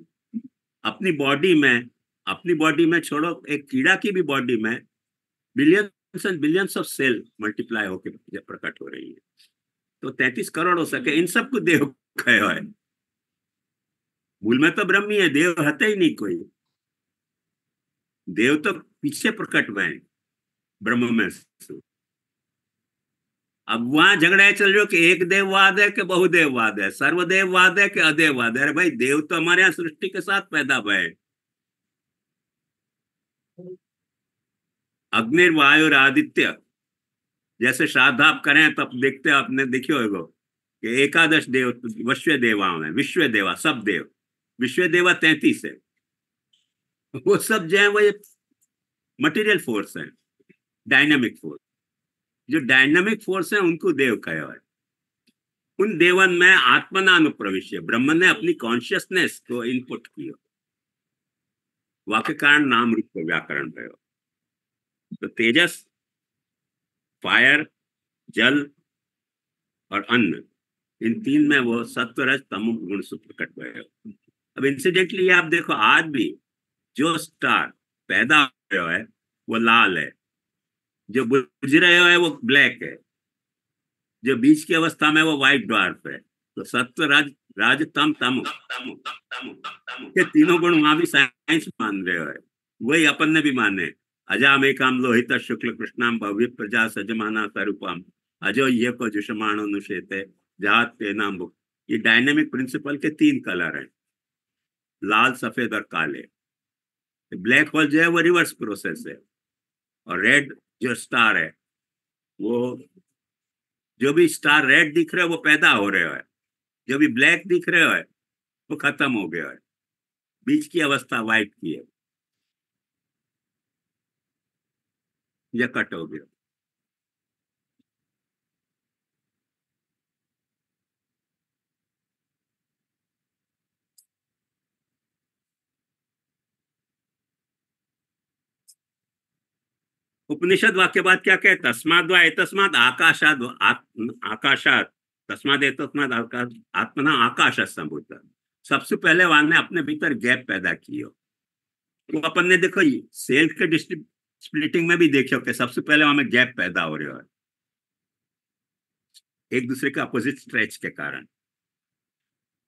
अपनी बॉडी में अपनी बॉडी में छोड़ो, एक कीड़ा की भी बॉडी में billions and billions of cell multiply होकर प्रकट हो रही है। तो 33 करोड़ हो सके, इन सबको देव कहो है। मूल में तो ब्रह्म ही है, देव हते ही नहीं कोई। देव तो पीछे प्रकट हुए हैं ब्रह्म में से। अब वहां झगड़ा चल रहे हो कि एक देववाद है कि बहुदेववाद है, सर्वदेववाद है कि अदेववाद है। अरे भाई, देव तो हमारे यहाँ सृष्टि के साथ पैदा हुए हैं। अग्निर्वायु आदित्य जैसे श्राद्ध आप करें तब देखते हो, आपने देखियो होगा कि एकादश देव विश्व देवा में, विश्व देवा सब देव, विश्व देवा 33 है। वो सब जो है वो मटेरियल फोर्स है, डायनामिक फोर्स। जो डायनामिक फोर्स है उनको देव कहा है। उन देवन में आत्मनानुप्रविश्य ब्रह्म ने अपनी कॉन्शियसनेस को इनपुट किया, वाक्य कारण नाम रूप व्याकरण कहो। तो तेजस, फायर, जल और अन्न, इन तीन में वो सत्व रज तमो गुण से प्रकट हुए। अब इंसिडेंटली आप देखो, आज भी जो स्टार पैदा हो है वो लाल है, जो बुझ रहे है वो ब्लैक है, जो बीच की अवस्था में वो व्हाइट ड्वार्फ है। तो सत्व रज राज तम तमो, ये तीनों गुण वहां भी साइंस मान रहे है, वही अपन ने भी माने। अजामेकाम लोहित शुक्ल कृष्णाम भव्य प्रजा सजमाना स्वरूपम अजो ये को जुषमाणो नुषेते जात पे नाम बुक। ये डायनेमिक प्रिंसिपल के 3 कलर हैं, लाल, सफेद और काले। ब्लैक होल जो है वो रिवर्स प्रोसेस है, और रेड जो स्टार है, वो जो भी स्टार रेड दिख रहे हो वो पैदा हो रहे हो है, जो भी ब्लैक दिख रहे हो है वो खत्म हो गया है, बीच की अवस्था व्हाइट की है या कट हो गया। उपनिषद वाक्य बात क्या कहते, तस्माद वा एतस्माद आकाशाद आकाशात तस्माद एतस्माद आत्मना आकाश संभूत। सबसे पहले वहां ने अपने भीतर गैप पैदा किया। तो अपन ने देखो सेल के स्प्लिटिंग में भी देखियो कि सबसे पहले वहां में गैप पैदा हो रहा है, एक दूसरे के अपोजिट स्ट्रेच के कारण।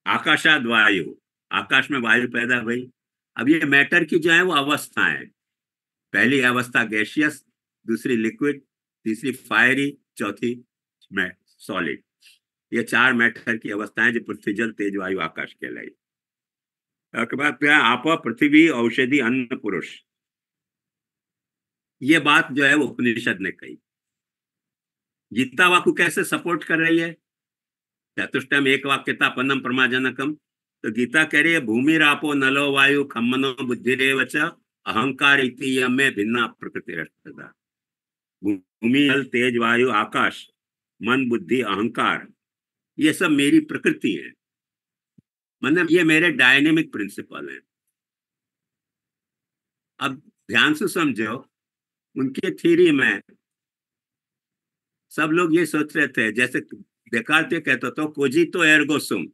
आकाशाद वायु, आकाश में वायु पैदा हुई। अब ये मैटर की जो है वो अवस्था है, पहली अवस्था गैसियस, दूसरी लिक्विड, तीसरी फायरी, चौथी सॉलिड। ये 4 मैटर की अवस्थाएं जो पृथ्वी, जल, तेज, वायु, आकाश कहलाई। उसके बाद क्या, आप, पृथ्वी, औषधि, अन्न, पुरुष। ये बात जो है वो उपनिषद ने कही। गीता वाक्य कैसे सपोर्ट कर रही है, चतुष्टयम एक वाक्यता पन्नम परमाजनकम। तो गीता कह रही है भूमि रापो नलो वायु खम्मनो बुद्धिरेव च अहंकार इति यमे भिन्ना प्रकृति रष्टदा। भूमि, जल, तेज, वायु, आकाश, मन, बुद्धि, अहंकार, ये सब मेरी प्रकृति है, मतलब ये मेरे डायनेमिक प्रिंसिपल हैं। अब ध्यान से समझो, उनके थ्योरी में सब लोग ये सोच रहे थे, जैसे देकार्ते कहता था कोजितो एर्गो सुम,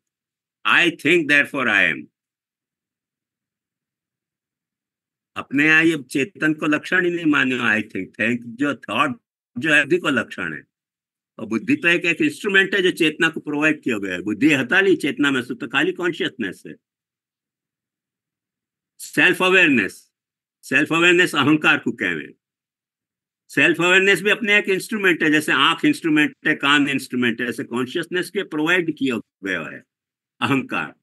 I think therefore I am. अपने यहाँ ये चेतन को लक्षण ही नहीं माने आई थिंक जो थॉट जो है बुद्धि को लक्षण है, और बुद्धि तो एक इंस्ट्रूमेंट है जो चेतना को प्रोवाइड किया गया है। बुद्धि हताली चेतना में तो खाली कॉन्शियसनेस है। सेल्फ अवेयरनेस अहंकार को कहे। सेल्फ अवेयरनेस भी अपने एक इंस्ट्रूमेंट है, जैसे आंख इंस्ट्रूमेंट है, कान इंस्ट्रूमेंट है, ऐसे कॉन्शियसनेस के प्रोवाइड किया गया है अहंकार,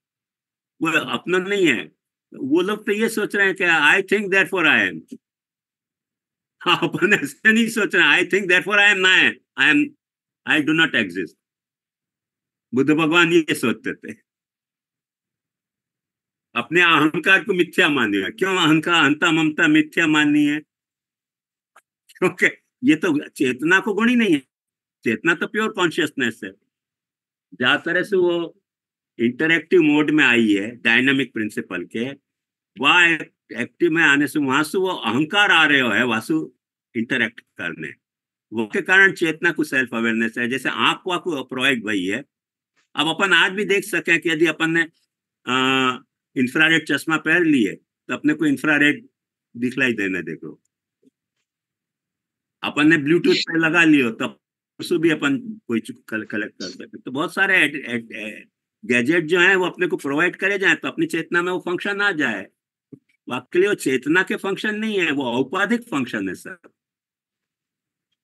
वो अपना नहीं है। वो लोग तो ये सोच रहे हैं कि I think therefore I am. हाँ, अपन ऐसे नहीं सोच रहे I think therefore I am ना, I do not exist. Buddha भगवान ये सोचते थे, अपने अहंकार को मिथ्या मानिए। क्यों अहंकार, अहंता, ममता मिथ्या माननी है? क्योंकि ये तो चेतना को गुण ही नहीं है, चेतना तो प्योर कॉन्शियसनेस है। जहां तरह से वो इंटरएक्टिव मोड में आई है डायनामिक प्रिंसिपल के, वह एक्टिव में आने से वहां से वो अहंकार आ रहे हो है वासु इंटरएक्ट करने, वो के कारण चेतना को सेल्फ अवेयरनेस है। जैसे आंख को प्रोवाइड वही है। अब अपन आज भी देख सके कि यदि अपन ने इंफ्रारेड चश्मा पहन लिए तो अपने को इंफ्रारेड दिखलाई देने देखो। अपन ने ब्लूटूथ पे लगा लियो तब उसको भी अपन कोई कलेक्ट कर सकते। तो बहुत सारे गैजेट जो है वो अपने को प्रोवाइड करे जाए तो अपनी चेतना में वो फंक्शन आ जाए। वाकई वो चेतना के फंक्शन नहीं है, वो औपाधिक फंक्शन है सर।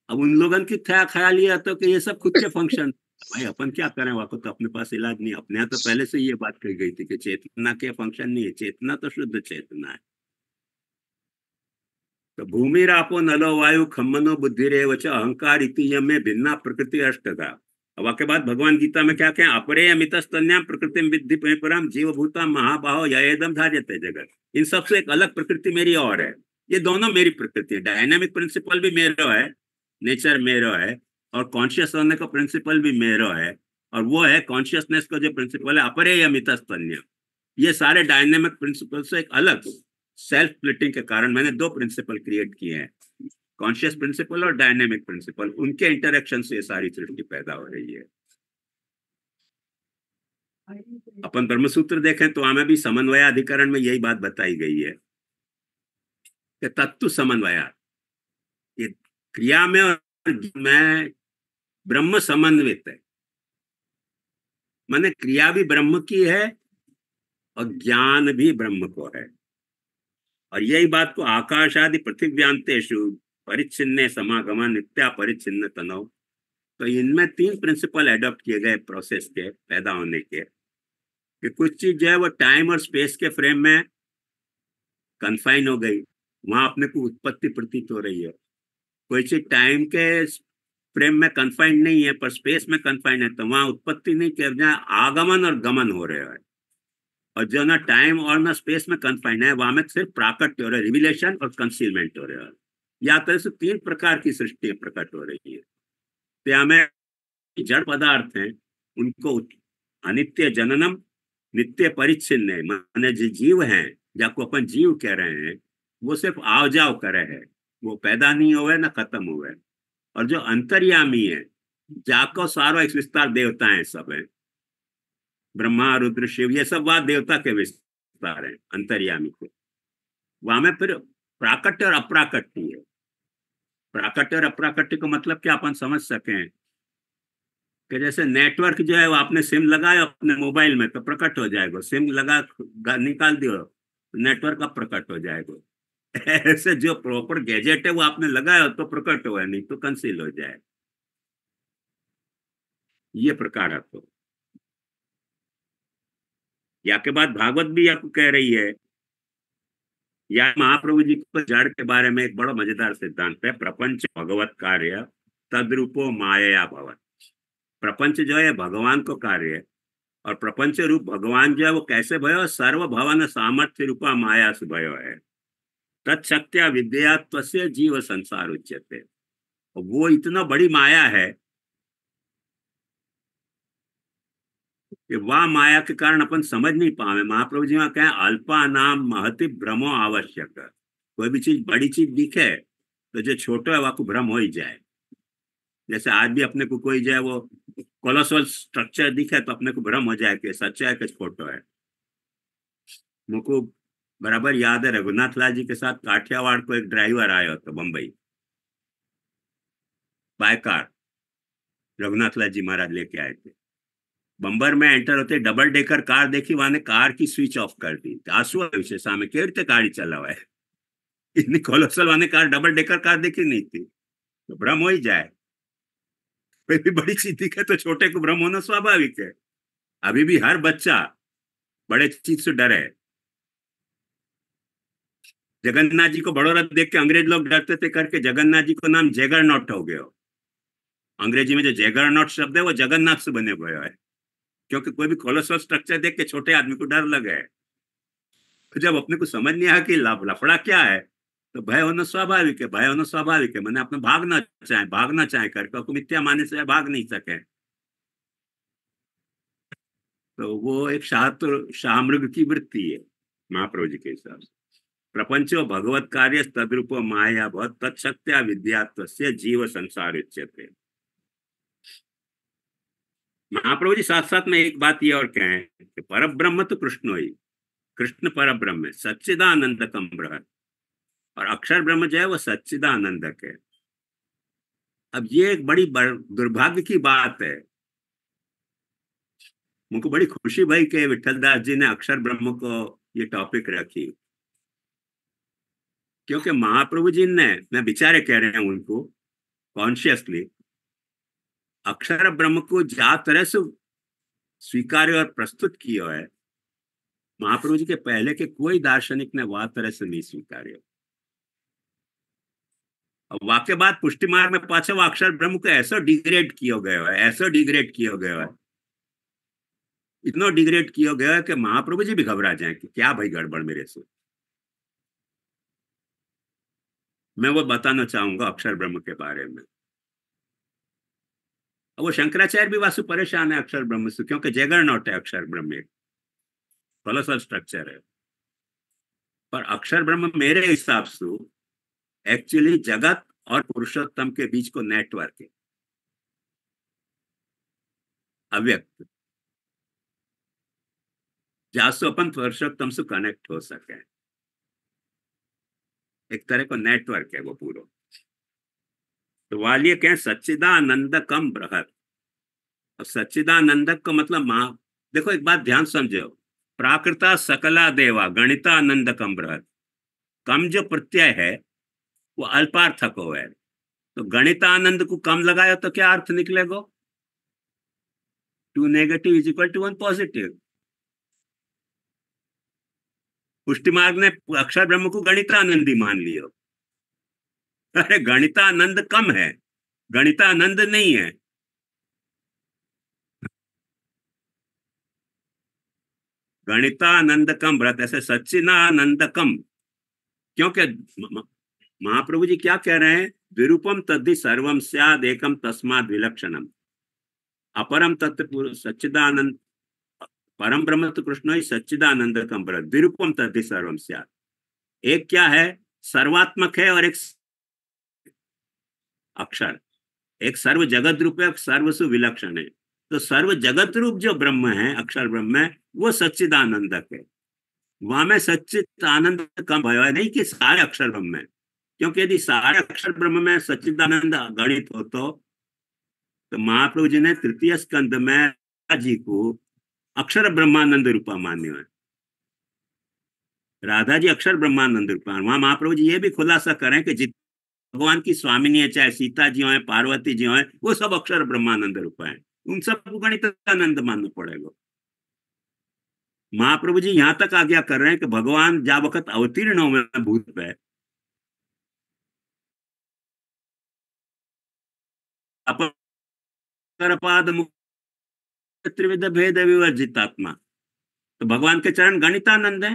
अब उन लोगों की ख्याल ये आता है कि ये सब खुद के फंक्शन, भाई अपन क्या करें, वहां तो अपने पास इलाज नहीं। अपने यहाँ तो पहले से ये बात कही गई थी कि चेतना के फंक्शन नहीं है, चेतना तो शुद्ध चेतना है। तो भूमि रापो नलो वायु खम्मनो बुद्धि रे वच अहंकार इति यमे भिन्ना प्रकृति अष्टधा। अब के बाद भगवान गीता में क्या कहें, अपरे अमितस्तन्याम प्रकृति विद्धि परम जीव भूता महाबाहो यदम धार्यते जगत। इन सबसे एक अलग प्रकृति मेरी और है। ये दोनों मेरी प्रकृति है। डायनामिक प्रिंसिपल भी मेरा है, नेचर मेरा है, और कॉन्शियस होने का प्रिंसिपल भी मेरा है, और वो है कॉन्शियसनेस का जो प्रिंसिपल है अपरे अमितस्तन्यम। ये सारे डायनामिक प्रिंसिपल से एक अलग सेल्फ स्प्लिटिंग के कारण मैंने दो प्रिंसिपल क्रिएट किए हैं, कॉन्शियस प्रिंसिपल और डायनेमिक प्रिंसिपल। उनके इंटरेक्शन से ये सारी सृष्टि पैदा हो रही है। अपन ब्रह्मसूत्र देखें तो हमें भी समन्वय अधिकरण में यही बात बताई गई है कि तत्व समन्वय, ये क्रिया में और में ब्रह्म समन्वित है। माने क्रिया भी ब्रह्म की है और ज्ञान भी ब्रह्म को है। और यही बात को आकाश आदि पृथ्व्यांतेषु परिच्छिन्ने समागम नित्या परिच्छिन्न तनव। तो इनमें तीन प्रिंसिपल एडॉप्ट किए गए प्रोसेस के पैदा होने के, कि कुछ चीज जो है वो टाइम और स्पेस के फ्रेम में कन्फाइन हो गई, वहां अपने को उत्पत्ति प्रतीत हो रही है। कोई चीज टाइम के फ्रेम में कन्फाइन नहीं है पर स्पेस में कन्फाइन है, तो वहां उत्पत्ति नहीं कर, जहाँ आगमन और गमन हो रहे हैं। और जो ना टाइम और ना स्पेस में कन्फाइन है, वहां में सिर्फ प्राकट्य हो रहा है, रिविलेशन और कंसीलमेंट हो रहा है। या तरह से तीन प्रकार की सृष्टि प्रकट हो रही है। तो हमें जड़ पदार्थ हैं उनको अनित्य जननम नित्य परिच्छिन्न है, माने जो जीव हैं जाको अपन जीव कह रहे हैं वो सिर्फ आओ जाओ करे है, वो पैदा नहीं हुए ना खत्म हुए। और जो अंतर्यामी है जाको सारो एक विस्तार देवता है, सब है ब्रह्मा रुद्र शिव, ये सब वह देवता के विस्तार है अंतर्यामी के। वहां में फिर प्राकट्य और अप्राकट्य है। प्राकट्य और अप्राकट्य को मतलब क्या अपन समझ सकें कि जैसे नेटवर्क जो है वो आपने सिम लगाया अपने मोबाइल में तो प्रकट हो जाएगा, सिम लगा निकाल दियो नेटवर्क अब प्रकट हो जाएगा। ऐसे जो प्रॉपर गैजेट है वो आपने लगाया तो प्रकट हुआ, नहीं तो कंसील हो जाए। ये प्रकार है। तो या के बाद भागवत भी आपको कह रही है, या महाप्रभु जी को जड़ के बारे में एक बड़ा मजेदार सिद्धांत है, प्रपंच भगवत कार्य तद्रूपो माया भवत। प्रपंच जो है भगवान को कार्य है, और प्रपंच रूप भगवान जो है वो कैसे भयो, सर्वभवन सामर्थ्य रूपा माया से भयो है। तत्शक्त्या विद्यात्वस्य जीव संसार उच्यते। वो इतना बड़ी माया है कि वह माया के कारण अपन समझ नहीं पावे। महाप्रभु जी वहां कहें अल्पा नाम महति भ्रमो आवश्यक। कोई भी चीज बड़ी चीज दिखे तो जो छोटा है वह को भ्रम हो ही जाए। जैसे आज भी अपने को कोई जो है वो कोलोसल स्ट्रक्चर दिखे तो अपने को भ्रम हो जाए कि सच्चा है कि फोटो है। मुझको बराबर याद है रघुनाथ लाल जी के साथ काठियावाड़ को एक ड्राइवर आया होता बम्बई बाय कार, रघुनाथ लाल जी महाराज लेके आए थे। बम्बर में एंटर होते डबल डेकर कार देखी, वहां ने कार की स्विच ऑफ कर दी। आंसू विषय सामने केवल गाड़ी चला हुआ है, इतनी कोलोसल वाने कार डबल डेकर कार देखी नहीं थी। तो भ्रम हो ही जाए, कोई भी बड़ी चीज दिखे तो छोटे को भ्रम होना स्वाभाविक है। अभी भी हर बच्चा बड़े चीज से डरे। जगन्नाथ जी को बड़ो रथ देख के अंग्रेज लोग डरते थे करके जगन्नाथ जी को नाम जैगरनॉट हो गया। अंग्रेजी में जो जैगरनॉट शब्द है वो जगन्नाथ से बने हुए है, क्योंकि कोई भी कोलोसल स्ट्रक्चर देख के छोटे आदमी को डर लगे। तो जब अपने को समझ नहीं आया कि लफड़ा क्या है तो भय होना स्वाभाविक है। भय होना स्वाभाविक है, मैंने अपना भागना चाहे करके मिथ्या माने से भाग नहीं सके। तो वो एक शाहमृग की वृत्ति है महाप्रभु जी के हिसाब से। प्रपंचो भगवत कार्य तद्रूपो माया बहुत तत्शक्त्या विद्यात्वस्य जीव संसार उच्यते। महाप्रभु जी साथ साथ में एक बात ये और कहें कि पर ब्रह्म तो कृष्ण ही, कृष्ण पर ब्रह्म है, सच्चिदानंदकम बृहत, और अक्षर ब्रह्म जो है वो सच्चिदानंदक है। अब ये एक बड़ी दुर्भाग्य की बात है। मुझको बड़ी खुशी भाई कि विठल दास जी ने अक्षर ब्रह्म को ये टॉपिक रखी, क्योंकि महाप्रभु जी ने, मैं विचारे कह रहे हैं उनको कॉन्शियसली, अक्षर ब्रह्म को जा तरह से स्वीकार और प्रस्तुत किया है, महाप्रभु जी के पहले के कोई दार्शनिक ने वह तरह से नहीं स्वीकार्य। अब वाक्य बात पुष्टि मार्ग में पाछे वो अक्षर ब्रह्म को ऐसा डिग्रेड किया गया है, ऐसा डिग्रेड किया गया है, इतना डिग्रेड किया गया है कि महाप्रभु जी भी घबरा जाए कि क्या भाई गड़बड़ मेरे से। मैं वो बताना चाहूंगा अक्षर ब्रह्म के बारे में। वो शंकराचार्य भी वासु परेशान है अक्षर ब्रह्म से, क्योंकि जगरनॉट है अक्षर ब्रह्म, एक कोलोसल स्ट्रक्चर है। पर अक्षर ब्रह्म मेरे हिसाब से एक्चुअली जगत और पुरुषोत्तम के बीच को नेटवर्क है, अव्यक्त, जहां से अपन पुरुषोत्तम से कनेक्ट हो सके। एक तरह का नेटवर्क है वो पूरा। तो वालिय कहें सच्चिदानंदकम बृहत। अब सच्चिदानंदक का मतलब देखो एक बात ध्यान समझो, प्राकृता सकला देवा गणितानंदकम बृहत। कम जो प्रत्यय है वो अल्पार्थक हो है, तो गणितानंद को कम लगाया तो क्या अर्थ निकलेगा? 2 negative is equal to 1 positive. पुष्टि मार्ग ने अक्षर ब्रह्म को गणितानंदी मान लिया। अरे गणितानंद कम है, गणितानंद नहीं है। गणितानंदकम व्रत, ऐसे सच्चिदानंदकम, क्योंकि महाप्रभु जी क्या कह रहे हैं? विरूपम तद्धि सर्वम स्याद एकम तस्माद विलक्षणम। अपरम तत्व सच्चिदानंद, परम ब्रह्म तो कृष्ण ही सच्चिदानंदकम व्रत, विरूपम तद्धि सर्वम स्याद। एक क्या है? सर्वात्मक है, और एक अक्षर, एक सर्व जगत रूप है, सर्वसु विलक्षण है। तो सर्व जगत रूप जो ब्रह्म है, अक्षर ब्रह्म है, वो सच्चिदानंदक है। वहां में सच्चित आनंद कम भय नहीं कि सारे अक्षर ब्रह्म है, क्योंकि यदि सारे अक्षर ब्रह्म में सच्चिदानंद गणित हो तो महाप्रभु जी ने तृतीय स्कंद में जी को अक्षर ब्रह्मानंद रूपा मान्य है। राधा जी अक्षर ब्रह्मानंद रूपा, वहां महाप्रभु जी ये भी खुलासा करें कि जित भगवान की स्वामिनी है, चाहे सीता जी हो, पार्वती जी हो, वो सब अक्षर ब्रह्मानंद रूपा है, उन सबको गणितानंद मानना पड़ेगा। महाप्रभु जी यहां तक आज्ञा कर रहे हैं कि भगवान जा वक्त अवतीर्ण हो में भूत पे अपरपाद त्रिविध भेद विवर्जित आत्मा, तो भगवान के चरण गणितानंद है,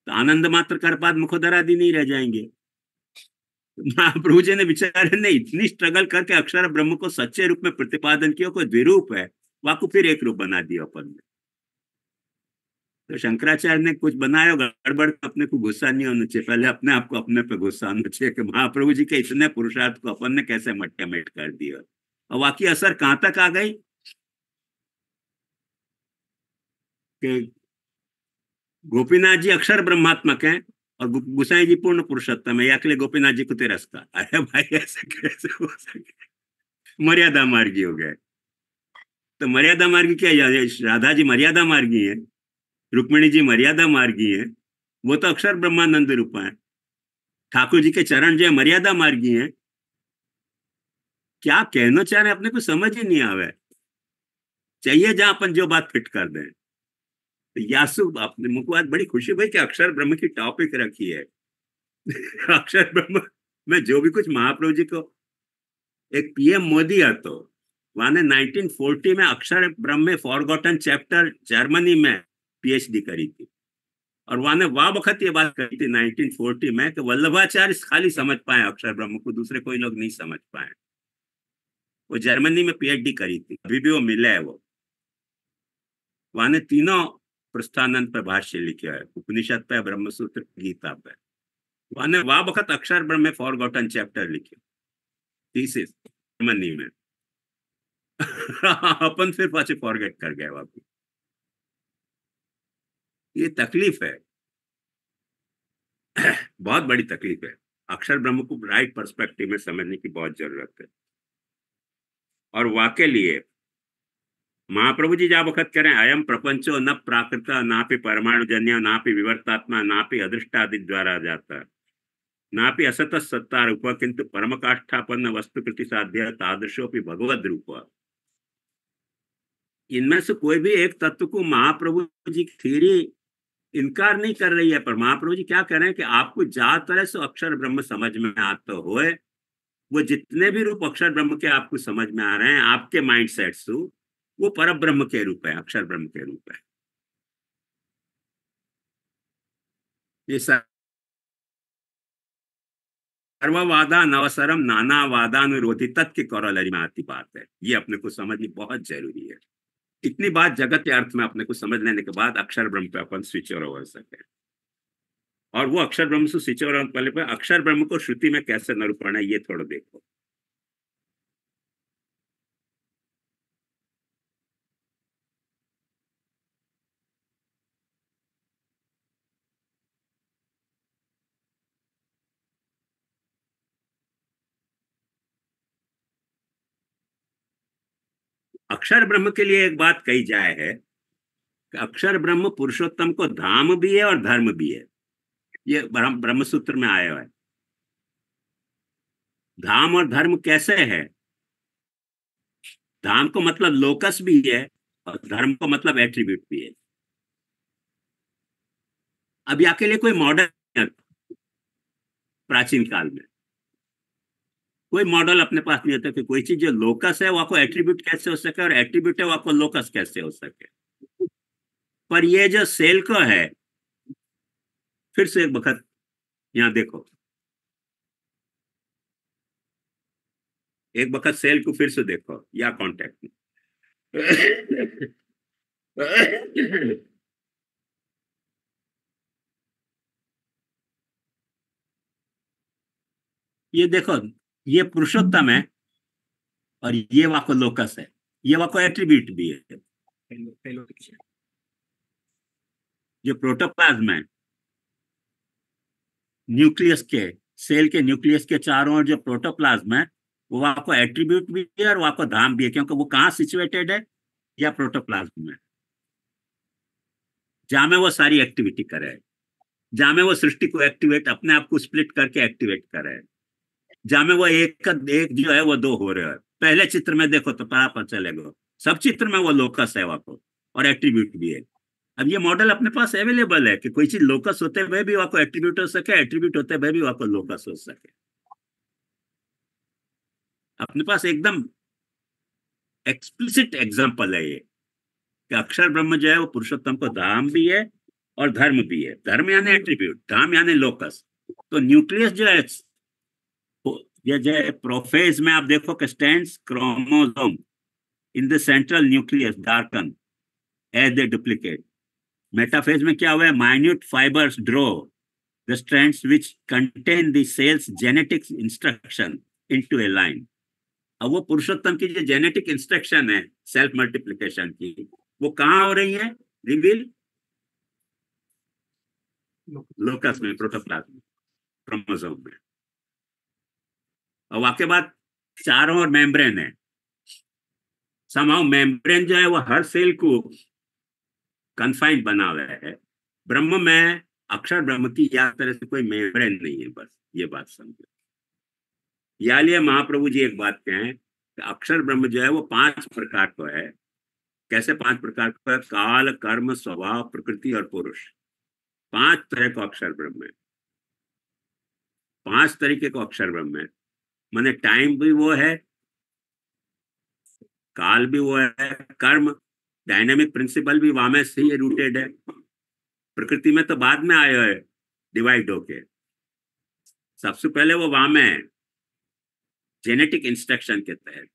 तो आनंद मात्र करपाद मुखोदरादि नहीं रह जाएंगे। महाप्रभु जी ने विचार ने इतनी स्ट्रगल करके अक्षर ब्रह्म को सच्चे रूप में प्रतिपादन किया, कोई द्विरूप है, वाकु फिर एक रूप बना दिया अपन ने। तो शंकराचार्य ने कुछ बनाया गड़बड़, अपने को गुस्सा नहीं होना चाहिए, पहले अपने आप को अपने पे गुस्सा होना चाहिए कि महाप्रभु जी के इतने पुरुषार्थ को अपन ने कैसे मट्टे मेट कर दिया। और वाकई असर कहां तक आ गई कि गोपीनाथ जी अक्षर ब्रह्मात्मक हैं और गुसाई जी पूर्ण पुरुषोत्तम है, या के लिए गोपीनाथ जी को तिरस्कार। अरे भाई ऐसे कैसे हो सके? मर्यादा मार्गी हो गए। तो मर्यादा मार्गी क्या? राधा जी मर्यादा मार्गी है, रुक्मिणी जी मर्यादा मार्गी है, वो तो अक्षर ब्रह्मानंद रूपा है। ठाकुर जी के चरण जो है मर्यादा मार्गी है। क्या कहना चाह रहे हैं अपने को समझ ही नहीं आवे, चाहिए जहां अपन जो बात फिट कर दें। तो यासु आपने मुझको आज बड़ी खुशी भाई कि अक्षर ब्रह्म की टॉपिक रखी है। अक्षर ब्रह्म में जो भी कुछ महाप्रभु जी को, एक पीएम मोदी है तो वहां ने 1940 में अक्षर ब्रह्म में फॉरगॉटन चैप्टर जर्मनी में पीएचडी करी थी, और वहां ने वाह वक्त ये बात कही थी 1940 में कि वल्लभाचार्य खाली समझ पाए अक्षर ब्रह्म को, दूसरे कोई लोग नहीं समझ पाए। वो जर्मनी में पीएचडी करी थी, अभी भी वो मिला है। वो वहां ने तीनों प्रस्थानंद पर भाष्य लिखे है, उपनिषद पे, ब्रह्मसूत्र, गीता पे। वहां ने वाह वक्त अक्षर ब्रह्म में फॉरगॉटन चैप्टर लिखे, थीसिस जर्मनी में। अपन फिर पाछे फॉरगेट कर गए वापस। ये तकलीफ है, बहुत बड़ी तकलीफ है। अक्षर ब्रह्म को राइट पर्सपेक्टिव में समझने की बहुत जरूरत है। और वाकई लिए महाप्रभु जी जब वक्त करें, अयम प्रपंचो न प्राकृत नापि परमाणुजन्य नापि विवर्तात्मा नापि अदृष्टादि द्वारा जाता नापि असत सत्ता रूप किंतु परम काष्ठापन्न वस्तुकृति साध्य तादृशोपि भगवद रूप। इनमें से कोई भी एक तत्व को महाप्रभु जी की थ्योरी इनकार नहीं कर रही है, पर महाप्रभु जी क्या कह रहे हैं कि आपको जा तरह से अक्षर ब्रह्म समझ में आता होए, वो जितने भी रूप अक्षर ब्रह्म के आपको समझ में आ रहे हैं आपके माइंड सेट से, वो पर ब्रह्म के रूप है, अक्षर ब्रह्म के रूप है। ये सर्ववादा नवसरम नाना वादानुरोधी तत्व कौरलरी में आती बात है। ये अपने को समझनी बहुत जरूरी है। इतनी बात जगत के अर्थ में अपने को समझ लेने के बाद अक्षर ब्रह्म पे अपन स्विच ओवर हो सके। और वो अक्षर ब्रह्म से स्विच ओवर पहले पे अक्षर ब्रह्म को श्रुति में कैसे निरूपण है ये थोड़ा देखो। अक्षर ब्रह्म के लिए एक बात कही जाए है कि अक्षर ब्रह्म पुरुषोत्तम को धाम भी है और धर्म भी है। ये ब्रह्म सूत्र में आया है। धाम और धर्म कैसे है? धाम को मतलब लोकस भी है और धर्म को मतलब एट्रीब्यूट भी है। अब यहाँ के लिए कोई मॉडल प्राचीन काल में कोई मॉडल अपने पास नहीं होता कि कोई चीज जो लोकस है वह को एट्रीब्यूट कैसे हो सके और एट्रीब्यूट है वह को लोकस कैसे हो सके। पर ये जो सेल को है, फिर से एक वक्त यहाँ देखो, एक वक्त सेल को फिर से देखो या कॉन्टेक्ट में ये देखो, ये पुरुषोत्तम है और ये वाको लोकस है, ये वाको एट्रीब्यूट भी है। जो प्रोटोप्लाज्म है, न्यूक्लियस के सेल के न्यूक्लियस के चारों ओर जो प्रोटोप्लाज्म है वो वाको एट्रीब्यूट भी है और वाको धाम भी है, क्योंकि वो कहाँ सिचुएटेड है? या प्रोटोप्लाज्म में, जहां में वो सारी एक्टिविटी करे, जहां में वो सृष्टि को एक्टिवेट अपने आप को स्प्लिट करके एक्टिवेट करे, जहां में वो एक जो है वो दो हो रहे हैं। पहले चित्र में देखो तो पता चलेगा, सब चित्र में वो लोकस है वाको और एट्रीब्यूट भी है। अब ये मॉडल अपने पास अवेलेबल है कि कोई चीज लोकस होते हुए भी वाको एट्रीब्यूट हो सके, एट्रीब्यूट होते हुए भी वाको लोकस हो सके। अपने पास एकदम एक्सप्लिसिट एग्जांपल है ये कि अक्षर ब्रह्म जो है वो पुरुषोत्तम को धाम भी है और धर्म भी है। धर्म यानी एट्रीब्यूट, धाम यानी लोकस। तो न्यूक्लियस जो है ये जो प्रोफेज में आप देखो कि stands chromosome in the central nucleus darken as they duplicate. Metaphase में क्या हुआ है? Minute fibres draw the strands which contain the cell's genetic instruction into a line. अब वो पुरुषोत्तम की जो जेनेटिक इंस्ट्रक्शन है सेल्फ मल्टीप्लिकेशन की, वो कहाँ हो रही है? रिवील लोकस में, प्रोटोप्लाज्म क्रोमोसोम में। और वाके बाद चारों ओर मेम्ब्रेन है। समाउ मेम्ब्रेन जो है वो हर सेल को कन्फाइंड बना हुआ है। ब्रह्म में, अक्षर ब्रह्म की या तरह से कोई मेम्ब्रेन नहीं है, बस ये बात समझो। या लिए महाप्रभु जी एक बात कहें कि अक्षर ब्रह्म जो है वो 5 प्रकार का है। कैसे 5 प्रकार का? काल, कर्म, स्वभाव, प्रकृति और पुरुष। 5 तरह का अक्षर ब्रह्म है। 5 तरीके का अक्षर ब्रह्म है। माने टाइम भी वो है, काल भी वो है, कर्म डायनामिक प्रिंसिपल भी वहां में से ही रूटेड है। प्रकृति में तो बाद में आया है डिवाइड होके, सबसे पहले वो वहां में है जेनेटिक इंस्ट्रक्शन के तहत।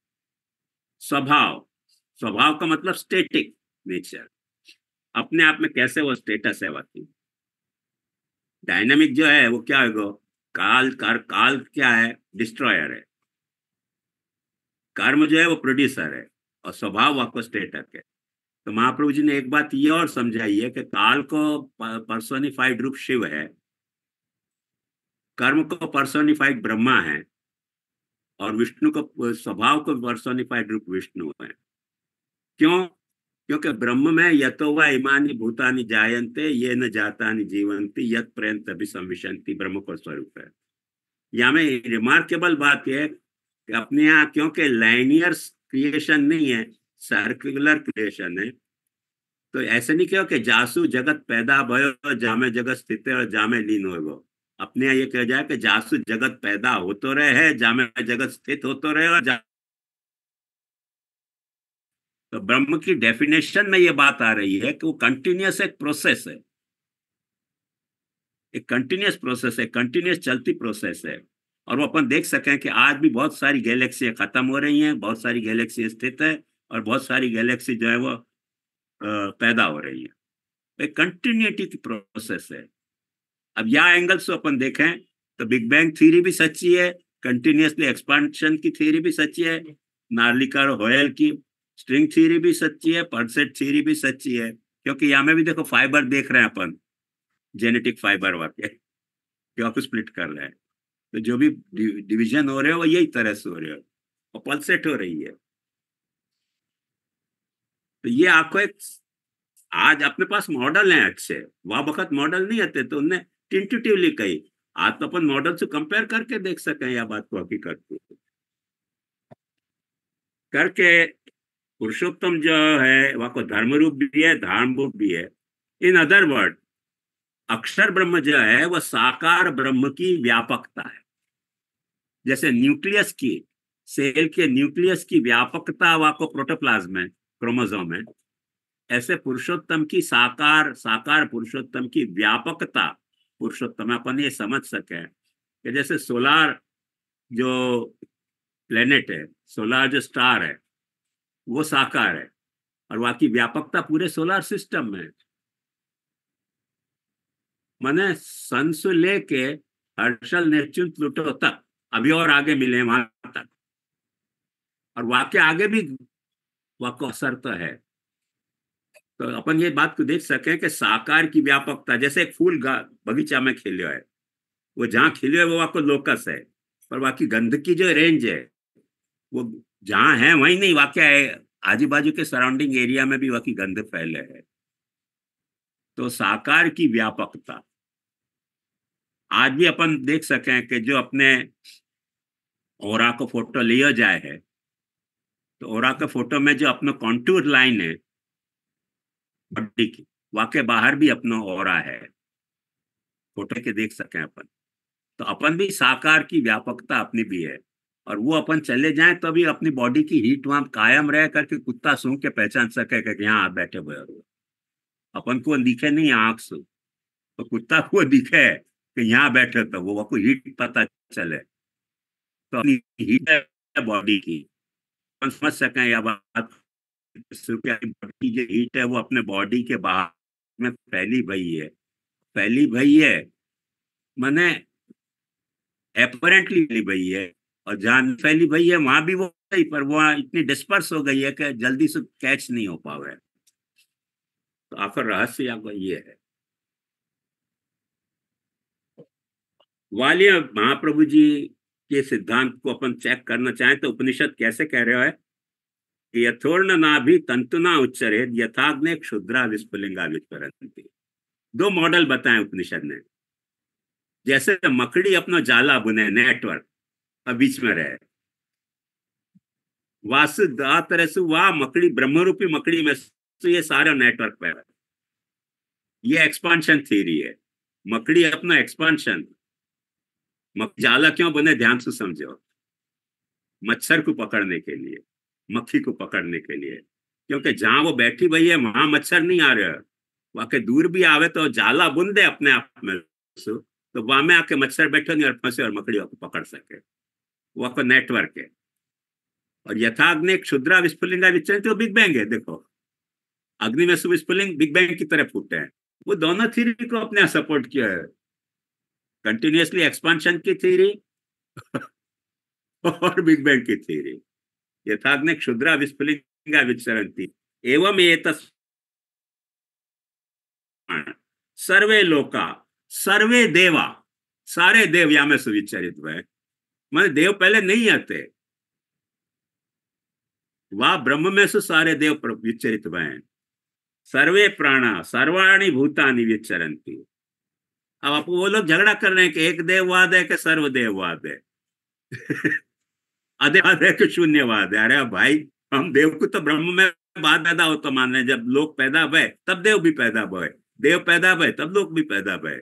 स्वभाव, स्वभाव का मतलब स्टेटिक नेचर, अपने आप में कैसे वो स्टेटस है वाकई। डायनामिक जो है वो क्या है? काल क्या है? डिस्ट्रॉयर है। कर्म जो है वो प्रोड्यूसर है और स्वभाव आपको स्टेटस है। तो महाप्रभु जी ने एक बात ये और समझाई है कि काल को पर्सोनिफाइड रूप शिव है, कर्म को पर्सोनिफाइड ब्रह्मा है, और विष्णु को स्वभाव को पर्सोनिफाइड रूप विष्णु है। क्यों? क्योंकि ब्रह्म में यतो वा इमानि भूतानि जायन्ते ये न जातानि जीवन्ति यत् पर्यंत अभिसंविशन्ति, ब्रह्म को स्वरूप है। यहाँ में रिमार्केबल बात है कि अपने यहाँ क्योंकि लाइनियर क्रिएशन नहीं है, सर्कुलर क्रिएशन है, तो ऐसे नहीं कहो कि जासु जगत पैदा भयो जामे जगत स्थित है और जामे लीन हो गो। अपने यहाँ ये कह जाए कि जासु जगत पैदा हो तो रहे है, जामे जगत स्थित हो तो रहे और तो ब्रह्म की डेफिनेशन में ये बात आ रही है कि वो कंटिन्यूअस एक प्रोसेस है, एक कंटिन्यूअस प्रोसेस है, कंटिन्यूअस चलती प्रोसेस है। और वो अपन देख सकें कि आज भी बहुत सारी गैलेक्सी खत्म हो रही हैं, बहुत सारी गैलेक्सी स्थित है और बहुत सारी गैलेक्सी जो है वो पैदा हो रही है। एक कंटिन्यूटी की प्रोसेस है। अब यहाँ एंगल से अपन देखें तो बिग बैंग थ्योरी भी सच्ची है, कंटिन्यूअसली एक्सपेंशन की थ्योरी भी सच्ची है, नार्लिकर होयल की स्ट्रिंग थ्योरी भी सच्ची है, परसेट थ्योरी भी सच्ची है। क्योंकि यहाँ में भी देखो फाइबर देख रहे हैं अपन, जेनेटिक फाइबर वाके क्यों स्प्लिट कर रहे हैं, तो जो भी डिवीजन हो रहे हो वो यही तरह से हो रहे हो और पल्सेट हो रही है। तो ये आपको एक आज अपने पास मॉडल हैं अच्छे, वह वक्त मॉडल नहीं आते तो उनने टेंटेटिवली कही, आज तो अपन मॉडल से कंपेयर करके देख सकें या बात को हकीकत को करके। पुरुषोत्तम जो है वह को धर्म रूप भी है, धाम रूप भी है। इन अदर वर्ड अक्षर ब्रह्म जो है वह साकार ब्रह्म की व्यापकता है। जैसे न्यूक्लियस की, सेल के न्यूक्लियस की व्यापकता वह को प्रोटोप्लाज्म है, क्रोमोसोम है, ऐसे पुरुषोत्तम की साकार पुरुषोत्तम की व्यापकता पुरुषोत्तम अपन ये समझ सके कि जैसे सोलार जो प्लेनेट है, सोलार जो स्टार है वो साकार है और वहाँ की व्यापकता पूरे सोलार सिस्टम में। माने सन से लेके हर्षल नेपच्यून प्लूटो तक अभी और आगे मिले वहां तक, और वहाँ के आगे भी वहाँ को असर तो है। तो अपन ये बात को देख सके कि साकार की व्यापकता, जैसे एक फूल बगीचा में खिले है, वो जहाँ खिले वो वहाँ को लोकस है, पर वहाँ की गंध की जो रेंज है वो जहाँ है वहीं नहीं, वाक्य है आजू बाजू के सराउंडिंग एरिया में भी वहाँ की गंध फैले है। तो साकार की व्यापकता आज भी अपन देख सकें कि जो अपने ओरा को फोटो लिया जाए है, तो ओरा के फोटो में जो अपना कॉन्टूर लाइन है बॉडी की, वाके बाहर भी अपना ओरा है, फोटो के देख सकें अपन। तो अपन भी साकार की व्यापकता अपनी भी है, और वो अपन चले जाएं तो भी अपनी बॉडी की हीट वहां कायम रह करके कुत्ता सूंघ के पहचान सके कि यहाँ आप बैठे हुए हो। अपन को दिखे नहीं आंख से, तो कुत्ता को दिखे कि यहाँ बैठे तो वो को हीट पता चले। तो अपनी हीट है बॉडी की, अपन समझ सकें या बात बॉडी जो हीट है वो अपने बॉडी के बाहर में फैली भई है, माने एपरेंटली फैली भई है, और जहां फैली भई है वहां भी वो है, पर वो इतनी डिस्पर्स हो गई है कि जल्दी से कैच नहीं हो पावे। तो आखिर रहस्य आपका ये है। वालिया महाप्रभु जी के सिद्धांत को अपन चेक करना चाहें तो उपनिषद कैसे कह रहे है कि यथोर्ण नाभि तंतुना उच्चरेद यथाग्ने क्षुद्रा विस्फुलिंगा विस्फुरन्ति। दो मॉडल बताएं उपनिषद ने। जैसे मकड़ी अपना जाला बुने, नेटवर्क बीच में रहे, तरह से वह मकड़ी ब्रह्मरूपी मकड़ी में तो ये सारा नेटवर्क पे है। ये एक्सपांशन थ्योरी है, मकड़ी अपना एक्सपांशन। जाला क्यों बने ध्यान से समझो, मच्छर को पकड़ने के लिए, मक्खी को पकड़ने के लिए, क्योंकि जहां वो बैठी हुई है वहां मच्छर नहीं आ रहे, वहां के दूर भी आवे तो जाला बुन दे अपने आप में, तो वहां में आके मच्छर बैठे नहीं और फंसे और मकड़ी को पकड़ सके। वह को नेटवर्क है। और यथाग्नि क्षुद्रा विस्फुलिंगा विचरण तो बिग बैंग है। देखो अग्नि में से विस्फुलिंग बिग बैंग की तरह फूटे हैं। वो दोनों थ्योरी को अपने सपोर्ट किया है, कंटिन्यूअसली एक्सपांशन की थ्योरी और बिग बैंग की थ्योरी। यथाग्नि क्षुद्रा विस्फुलिंगा विचरन्ति एवं एतत् सर्वे लोका सर्वे देवा, सारे देव या में सुविचरित हुए। माने देव पहले नहीं आते, वह ब्रह्म में से सारे देव विचरित हुए हैं। सर्वे प्राणा सर्वाणी भूतानि विचरन्ति। अब आपको वो लोग झगड़ा कर रहे हैं कि एक देववाद है कि सर्वदेववाद है अदेवाद है कि शून्यवाद है। अरे भाई, हम देव को तो ब्रह्म में बाद पैदा हो तो मान रहे हैं, जब लोग पैदा हुए तब देव भी पैदा हुए, देव पैदा हुए तब लोग भी पैदा हुए।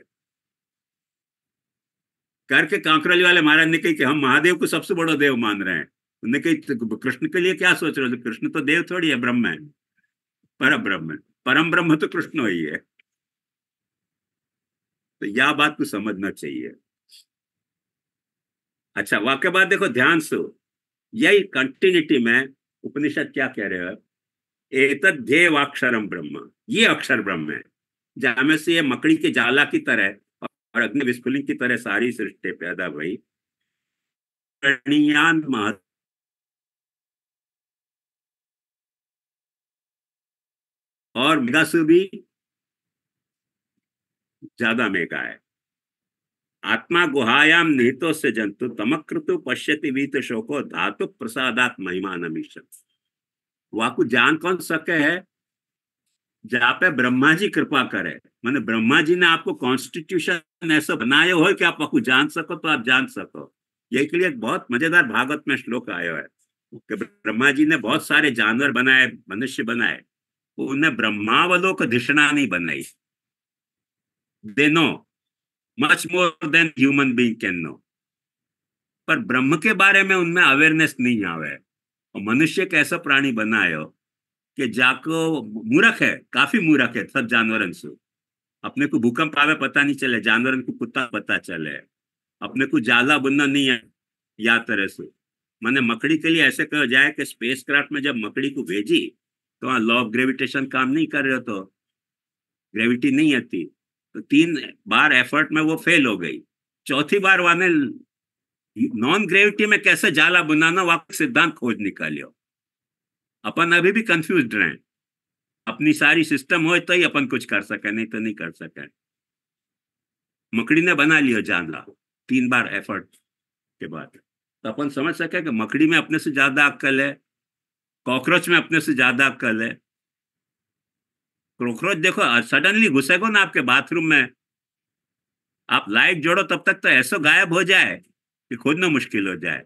करके कांकरली वाले महाराज ने कही कि हम महादेव को सबसे बड़ा देव मान रहे हैं। उन्होंने कही कृष्ण के लिए क्या सोच रहे हो? कृष्ण तो देव थोड़ी है, ब्रह्म है, परम ब्रह्म है। परम ब्रह्म तो कृष्ण ही है। तो यह बात को समझना चाहिए। अच्छा, वाक्य बात देखो ध्यान से, यही कंटिन्यूटी में उपनिषद क्या कह रहे हो? एतद् ध्येवाक्षरम ब्रह्म, ये अक्षर ब्रह्म है, जहां में से ये मकड़ी के जाला की तरह और अग्नि विस्फुलिंग की तरह सारी सृष्टि पैदा हुई। और मेघासु भी ज्यादा मेघा है। आत्मा गुहायाम निहितो से जंतु तमकृतु पश्यति वीत शोको धातु प्रसादात महिमानमीशत। वाकु जान कौन सके है? जहाँ पे ब्रह्मा जी कृपा करे, माने ब्रह्मा जी ने आपको कॉन्स्टिट्यूशन ऐसा बनाया हो कि आप वाकु जान सको, तो आप जान सको। यही के लिए एक बहुत मजेदार भागवत में श्लोक आया है कि ब्रह्मा जी ने बहुत सारे जानवर बनाए, मनुष्य बनाए, उन्हें ब्रह्मावलोक धिषणा नहीं बनाई। They know much more than human being can know, पर ब्रह्म के बारे में उनमें अवेयरनेस नहीं आवे। और मनुष्य एक ऐसा प्राणी बनाए हो कि जाको मूर्ख है, काफी मूर्ख है सब जानवरन से। अपने को भूकंप आवे पता नहीं चले, जानवरन को कुत्ता पता चले। अपने को जाला बुनना नहीं है या तरह से। मैंने मकड़ी के लिए ऐसे कहा जाए कि स्पेसक्राफ्ट में जब मकड़ी को भेजी तो वहां लॉ ऑफ ग्रेविटेशन काम नहीं कर रहे, तो ग्रेविटी नहीं आती, तो 3 बार एफर्ट में वो फेल हो गई। चौथी बार वाने नॉन ग्रेविटी में कैसे जाला बनाना वापस सिद्धांत खोज निकालियो। अपन अभी भी कंफ्यूज रहे, अपनी सारी सिस्टम हो तो ही अपन कुछ कर सके, नहीं तो नहीं कर सके। मकड़ी ने बना लिया जाला 3 बार एफर्ट के बाद, तो अपन समझ सके कि मकड़ी में अपने से ज्यादा अक्ल है, कॉकरोच में अपने से ज्यादा अक्ल है। कॉकरोच देखो सडनली घुसेगो ना आपके बाथरूम में, आप लाइट जोड़ो तब तक तो ऐसा गायब हो जाए कि खोजना मुश्किल हो जाए।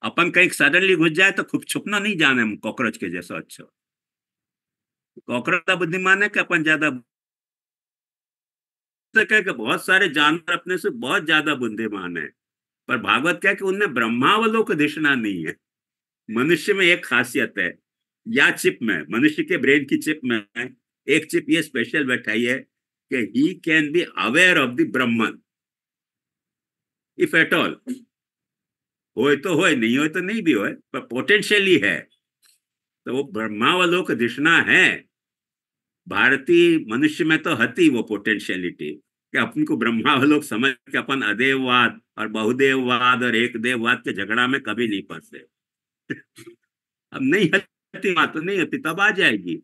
अपन कहीं सडनली घुस जाए तो खूब छुपना नहीं जाने कॉकरोच के जैसा। अच्छा, कॉकरोच का बुद्धिमान है कि अपन ज्यादा कह के बहुत सारे जानवर अपने से बहुत ज्यादा बुद्धिमान है, पर भागवत क्या कि उनमें ब्रह्मावलोक धिषणा नहीं है। मनुष्य में एक खासियत है, या चिप में, मनुष्य के ब्रेन की चिप में एक चिप ये स्पेशल बैठाई है कि he can be aware of the Brahman if at all. होए तो होए, नहीं होए तो नहीं भी होए, पर पोटेंशियली है। तो वो ब्रह्मावलोक धिषणा है। भारतीय मनुष्य में तो हती वो पोटेंशियलिटी कि अपन को ब्रह्मावलोक समझ के अपन अदेववाद और बहुदेववाद और एक देववाद के झगड़ा में कभी नहीं फंसे। अब नहीं हती बात तो नहीं हती, तब आ जाएगी।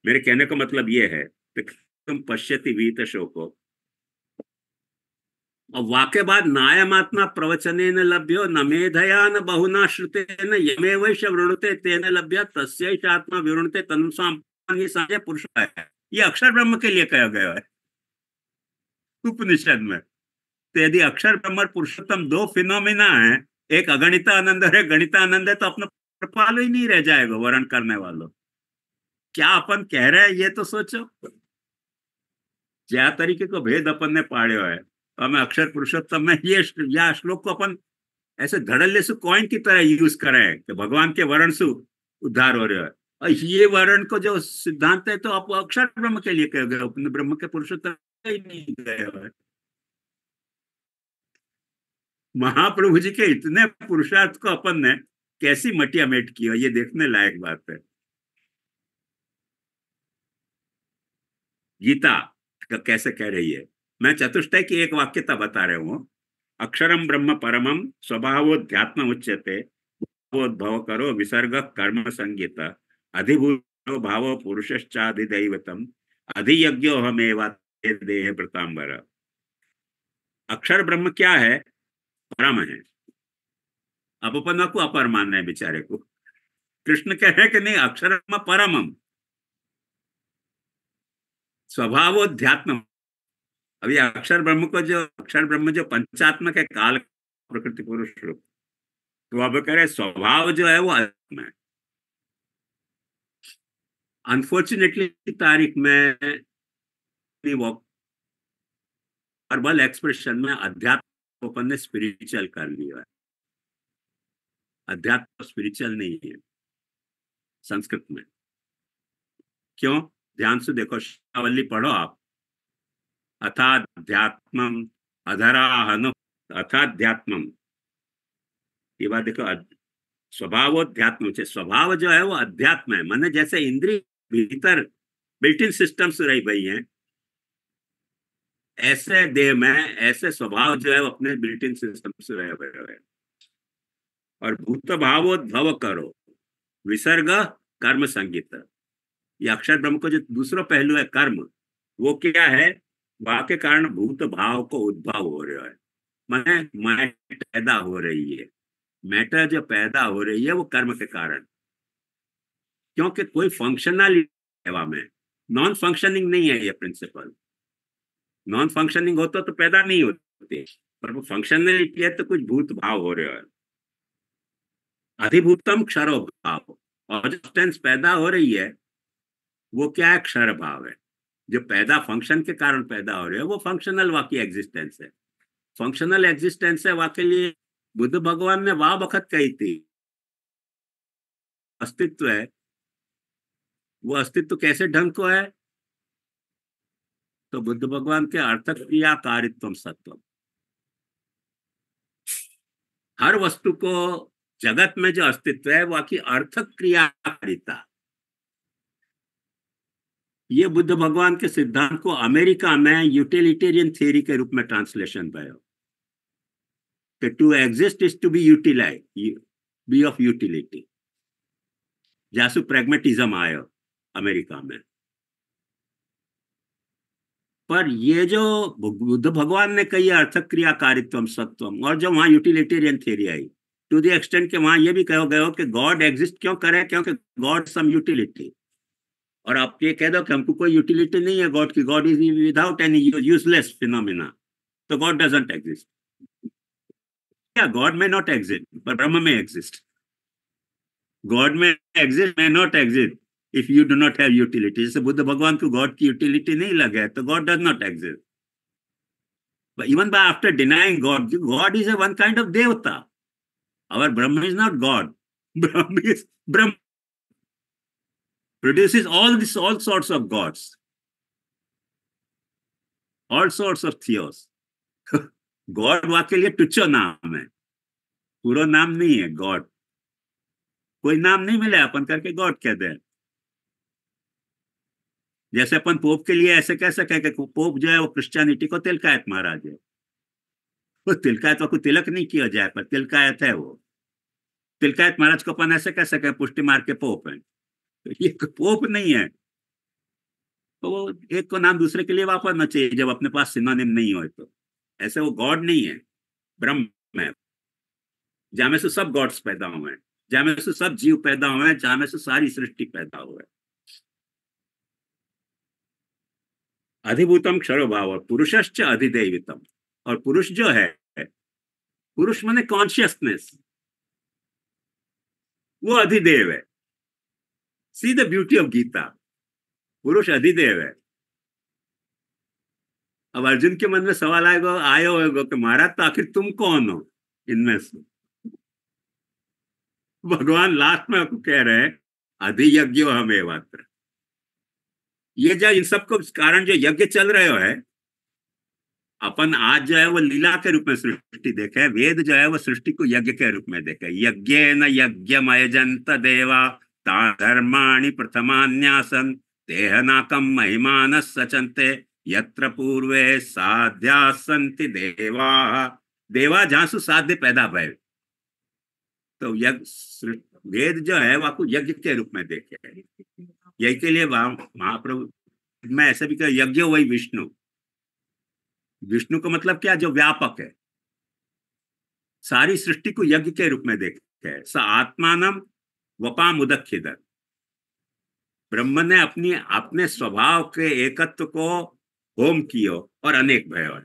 मेरे कहने का मतलब ये है कि तुम पश्यति वीत शोको, और वाक्य बाद नायमात्मा प्रवचनेन लभ्यो न मेधया न बहुना श्रुतेन यमेवैष वृणुते तेन लभ्य तस्यैष आत्मा विवृणुते तनुसाम। ये सारे पुरुष है, ये अक्षर ब्रह्म के लिए कहा गया है उपनिषद में। तो यदि अक्षर ब्रह्म और पुरुषोत्तम 2 फिनोमिना है, एक अगणिता आनंद है, गणिता आनंद है, तो अपना कृपाल ही नहीं रह जाएगा वर्ण करने वालों। क्या अपन कह रहे हैं ये तो सोचो। ज्या तरीके को भेद अपन ने पाड़े है, हमें अक्षर पुरुषोत्तम में ये या श्लोक को अपन ऐसे धड़ल्ले से कॉइन की तरह यूज करें कि भगवान के वर्ण से उद्धार हो रहा है। और ये वर्ण को जो सिद्धांत है तो आप अक्षर ब्रह्म के लिए कह गए, अपने ब्रह्म के पुरुषोत्तम ही नहीं गए है। महाप्रभु जी के इतने पुरुषार्थ को अपन ने कैसी मटिया मेट की हो, ये देखने लायक बात है। गीता कैसे कह रही है, मैं चतुष्टय की एक वाक्यता बता रहा हूं। अक्षरम ब्रह्म परमम स्वभावोध्यात्म उच्यते भव करो विसर्ग कर्म संगीत अधिभूतो भावो पुरुषश्चाधिदैवतम अधियज्ञो हमेवा देह प्रतांबर। अक्षर ब्रह्म क्या है? परम है। अब अपन को अपर मान रहे हैं बेचारे को। कृष्ण कह रहे हैं कि नहीं, अक्षर ब्रह्म परमम स्वभावोध्यात्म। अभी अक्षर ब्रह्म जो पंचात्मक है, काल, प्रकृति, पुरुष, रूप, तो अब कह रहे स्वभाव जो है वो आत्मा है। अनफॉर्चुनेटली तारीख में वर्बल एक्सप्रेशन में अध्यात्म अपन ने स्पिरिचुअल कर लिया है। अध्यात्म स्पिरिचुअल नहीं है संस्कृत में। क्यों? ध्यान से देखो, शब्दावली पढ़ो आप। अथाध्यात्मम अधराहन अथाध्यात्मम, ये बात देखो। स्वभावोध्यात्म, स्वभाव जो है वो अध्यात्म है। माने जैसे इंद्रिय भीतर बिल्ट इन सिस्टम्स रही गई हैं, ऐसे देह में ऐसे स्वभाव जो है वो अपने बिल्ट इन सिस्टम्स रहे हुए। और भूत भावोद्भव करो विसर्ग कर्म संगीत। ये अक्षर ब्रह्म को जो दूसरा पहलू है कर्म, वो क्या है? वाक्य कारण भूत भाव को उद्भव हो रहा है। माने मैटर पैदा हो रही है। मैटर जो पैदा हो रही है वो कर्म के कारण, क्योंकि कोई फंक्शनलिटी में, नॉन फंक्शनिंग नहीं है ये प्रिंसिपल। नॉन फंक्शनिंग होता तो पैदा नहीं होते, पर वो फंक्शनलिटी है तो कुछ भूत भाव हो रहा है। अधिभूतम क्षरो भाव, और जो सब्सटेंस पैदा हो रही है वो क्या है? क्षर भाव है। जो पैदा फंक्शन के कारण पैदा हो रहे है वो फंक्शनल वाकई एग्जिस्टेंस है। फंक्शनल एग्जिस्टेंस है वाकई लिए बुद्ध भगवान ने वाह वक्त कही थी। अस्तित्व है, वो अस्तित्व कैसे ढंग को है? तो बुद्ध भगवान के अर्थक क्रियाकारित्व सत्व। हर वस्तु को जगत में जो अस्तित्व है वो की अर्थक क्रियाकारिता। ये बुद्ध भगवान के सिद्धांत को अमेरिका में यूटिलिटेरियन थ्योरी के रूप में ट्रांसलेशन भयो। To exist is to be utilize, be of utility. जासु प्रैग्मेटिज्म आयो अमेरिका में। पर ये जो बुद्ध भगवान ने कही अर्थक क्रियाकारित्वम सत्वम, और जो वहां यूटिलिटेरियन थ्योरी आई, टू द एक्सटेंट के वहां ये भी कहो गए कि गॉड एग्जिस्ट क्यों करे? क्योंकि गॉड सम यूटिलिटी। और आप ये कह दो कि हमको कोई यूटिलिटी नहीं है गॉड की, God is without any useless phenomena, तो गॉड डजंट एग्जिस्ट। क्या गॉड में नॉट एग्जिस्ट, पर ब्रह्म में एग्जिस्ट। गॉड में एग्जिस्ट, में not exist if you do not have utility. जैसे बुद्ध भगवान को गॉड की यूटिलिटी नहीं लगे तो God does not exist. But even by after denying God, God is a one kind of devata. Our Brahma is not God. Brahma is Brahma. Produces all sorts of gods, all sorts of theos. God वाके लिए टुच्चो नाम है, पूरा नाम नहीं है गॉड। कोई नाम नहीं मिला अपन करके गॉड कहते हैं। जैसे अपन पोप के लिए ऐसे कह सके कि पोप जो है वो क्रिश्चियनिटी को तिलकायत महाराज है। वो तिलकायत को तिलक नहीं किया जाए, पर तिलकायत है वो। तिलकायत महाराज को अपन ऐसे कह सके पुष्टि मार के पोप है, तो ये पोप नहीं है। तो वो एक को नाम दूसरे के लिए वापरना चाहिए जब अपने पास सिनोनिम नहीं हो। तो ऐसे वो गॉड नहीं है, ब्रह्म है, जहां में से सब गॉड्स पैदा हुए हैं, जहां में से सब जीव पैदा हुए हैं, जहां में से सारी सृष्टि पैदा हुआ है। अधिभूतम क्षरो भाव, पुरुषश्च अधिदैवितम। और पुरुष जो है, पुरुष माने कॉन्शियसनेस, वो अधिदेव है। See the beauty of Gita, पुरुष अधिदेव है। अब अर्जुन के मन में सवाल आयो होगा कि महाराज तो आखिर तुम कौन हो इनमें से? भगवान लास्ट में आपको कह रहे हैं अधियज्ञो हमेवात्र। ये जो इन सबको कारण जो यज्ञ चल रहे हो है, अपन आज जो है वो लीला के रूप में सृष्टि देखे, वेद जो है वो सृष्टि को यज्ञ के रूप में देखे। यज्ञेन यज्ञमयजन्त देवा ता धर्माणि प्रथमान्यासन तेहनाकम महिमानः सचन्ते यत्र पूर्वे साध्या संति देवा। देवा जहां से साध्य पैदा भय, तो यज्ञ वेद जो है वो आपको यज्ञ के रूप में देखे। यही के लिए महाप्रभु मैं ऐसे भी कह, यज्ञ वही विष्णु। विष्णु का मतलब क्या, जो व्यापक है, सारी सृष्टि को यज्ञ के रूप में देखते हैं। स आत्मानम वपाम उदक्षिदर, ब्रह्म ने अपने स्वभाव के एकत्व को होम कियो और अनेक भयो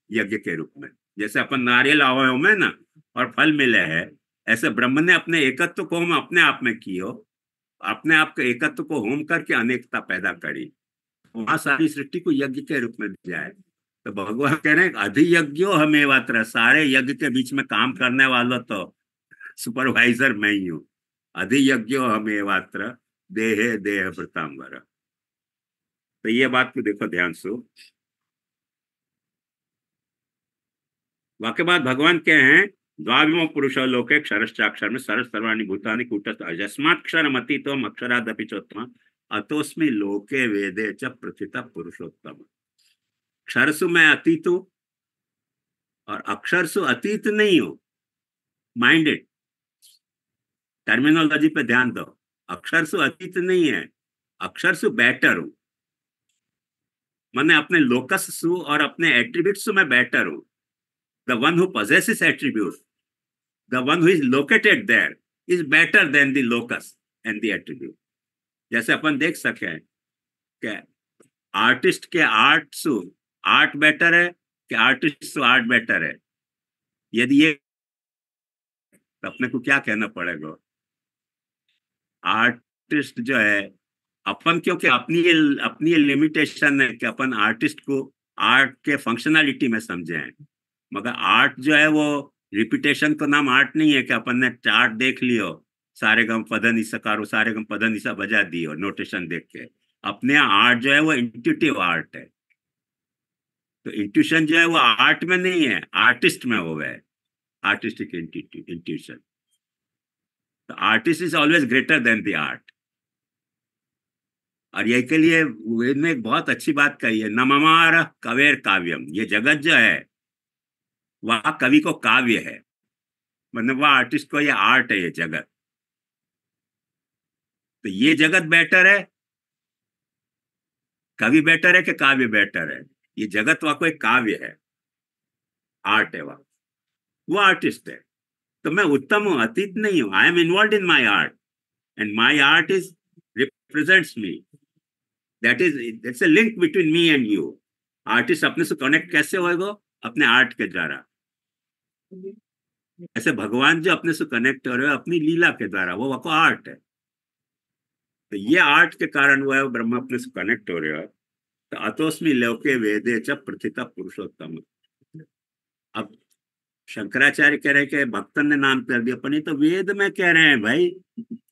यज्ञ के रूप में। जैसे अपन नारियल आवे में ना और फल मिले हैं, ऐसे ब्रह्म ने अपने एकत्व को होम अपने आप में कियो, अपने आप के एकत्व को होम करके अनेकता पैदा करी। वहां सारी सृष्टि को यज्ञ के रूप में दिया है। तो भगवान कह रहे हैं अधियज्ञो हमेवात्र, सारे यज्ञ के बीच में काम करने वाला तो सुपरवाइजर मैं ही हूँ। अधियज्ञो हमेवात्र देहे देह वृतांबर। तो ये बात को देखो ध्यान से। वाक्य बाद भगवान क्या हैं, द्वाविमो पुरुषो लोके क्षरश्चाक्षर में सरस सर्वाणि भूतानि कूटस्थ अजस्मात् क्षरम अतीतोम अक्षरादपि चोत्तम अतोस्मि लोके वेदे च प्रथितः पुरुषोत्तम। क्षरसु मैं अतीत हूं और अक्षर सु अतीत नहीं हूं। माइंडेड टर्मिनोलॉजी पे ध्यान दो। अक्षर सु अतीत नहीं है, अक्षर सु बेटर हूं। मैंने अपने लोकस सु और अपने एट्रीब्यूट्स सु मैं बेटर हूं। The one who possesses attributes, the one who is located there is better than the locus and the attribute। जैसे अपन देख सके कि आर्टिस्ट के आर्ट सु आर्ट बेटर है कि आर्टिस्ट सु आर्ट बेटर है। यदि ये तो अपने को क्या कहना पड़ेगा, आर्टिस्ट जो है अपन, क्योंकि अपनी लिमिटेशन है कि अपन आर्टिस्ट को आर्ट के फंक्शनैलिटी में समझे हैं। मगर आर्ट जो है वो रिपीटेशन का नाम आर्ट नहीं है कि अपन ने चार्ट देख लियो, सारे गम पधा निशा कारो सारे गम पधा निशा बजा दियो नोटेशन देख के। अपने आर्ट जो है वो इंट्यूटिव आर्ट है। तो इंट्यूशन जो है वो आर्ट में नहीं है, आर्टिस्ट में हो है, आर्टिस्टिक इंट्यूशन। तो artist is always greater than the art. और यही के लिए वेद में एक बहुत अच्छी बात कही है, नममार कवेर काव्यम। ये जगत जो है वह कवि को काव्य है, मतलब वह आर्टिस्ट को ये आर्ट है ये जगत। तो ये जगत बेटर है, कवि बेटर है कि काव्य बेटर है? ये जगत वह कोई काव्य है, आर्ट है, वो आर्टिस्ट है। तो मैं उत्तम हूं, अतीत नहीं हूं। I am involve in my art and my art is represents me. That is it's a link between me and you. Artist अपने से कनेक्ट कैसे होएगा? अपने आर्ट के द्वारा। ऐसे भगवान जो अपने से कनेक्ट हो रहे हो अपनी लीला के द्वारा, वो आपको आर्ट है। तो ये आर्ट के कारण वो है ब्रह्म अपने से कनेक्ट हो रहे हो। तो अतोस्मि लोके वेदे च प्रथितः पुरुषोत्तम। अब शंकराचार्य कह रहे हैं कि भक्तन ने नाम कर दिया, पर नहीं तो वेद में कह रहे हैं भाई,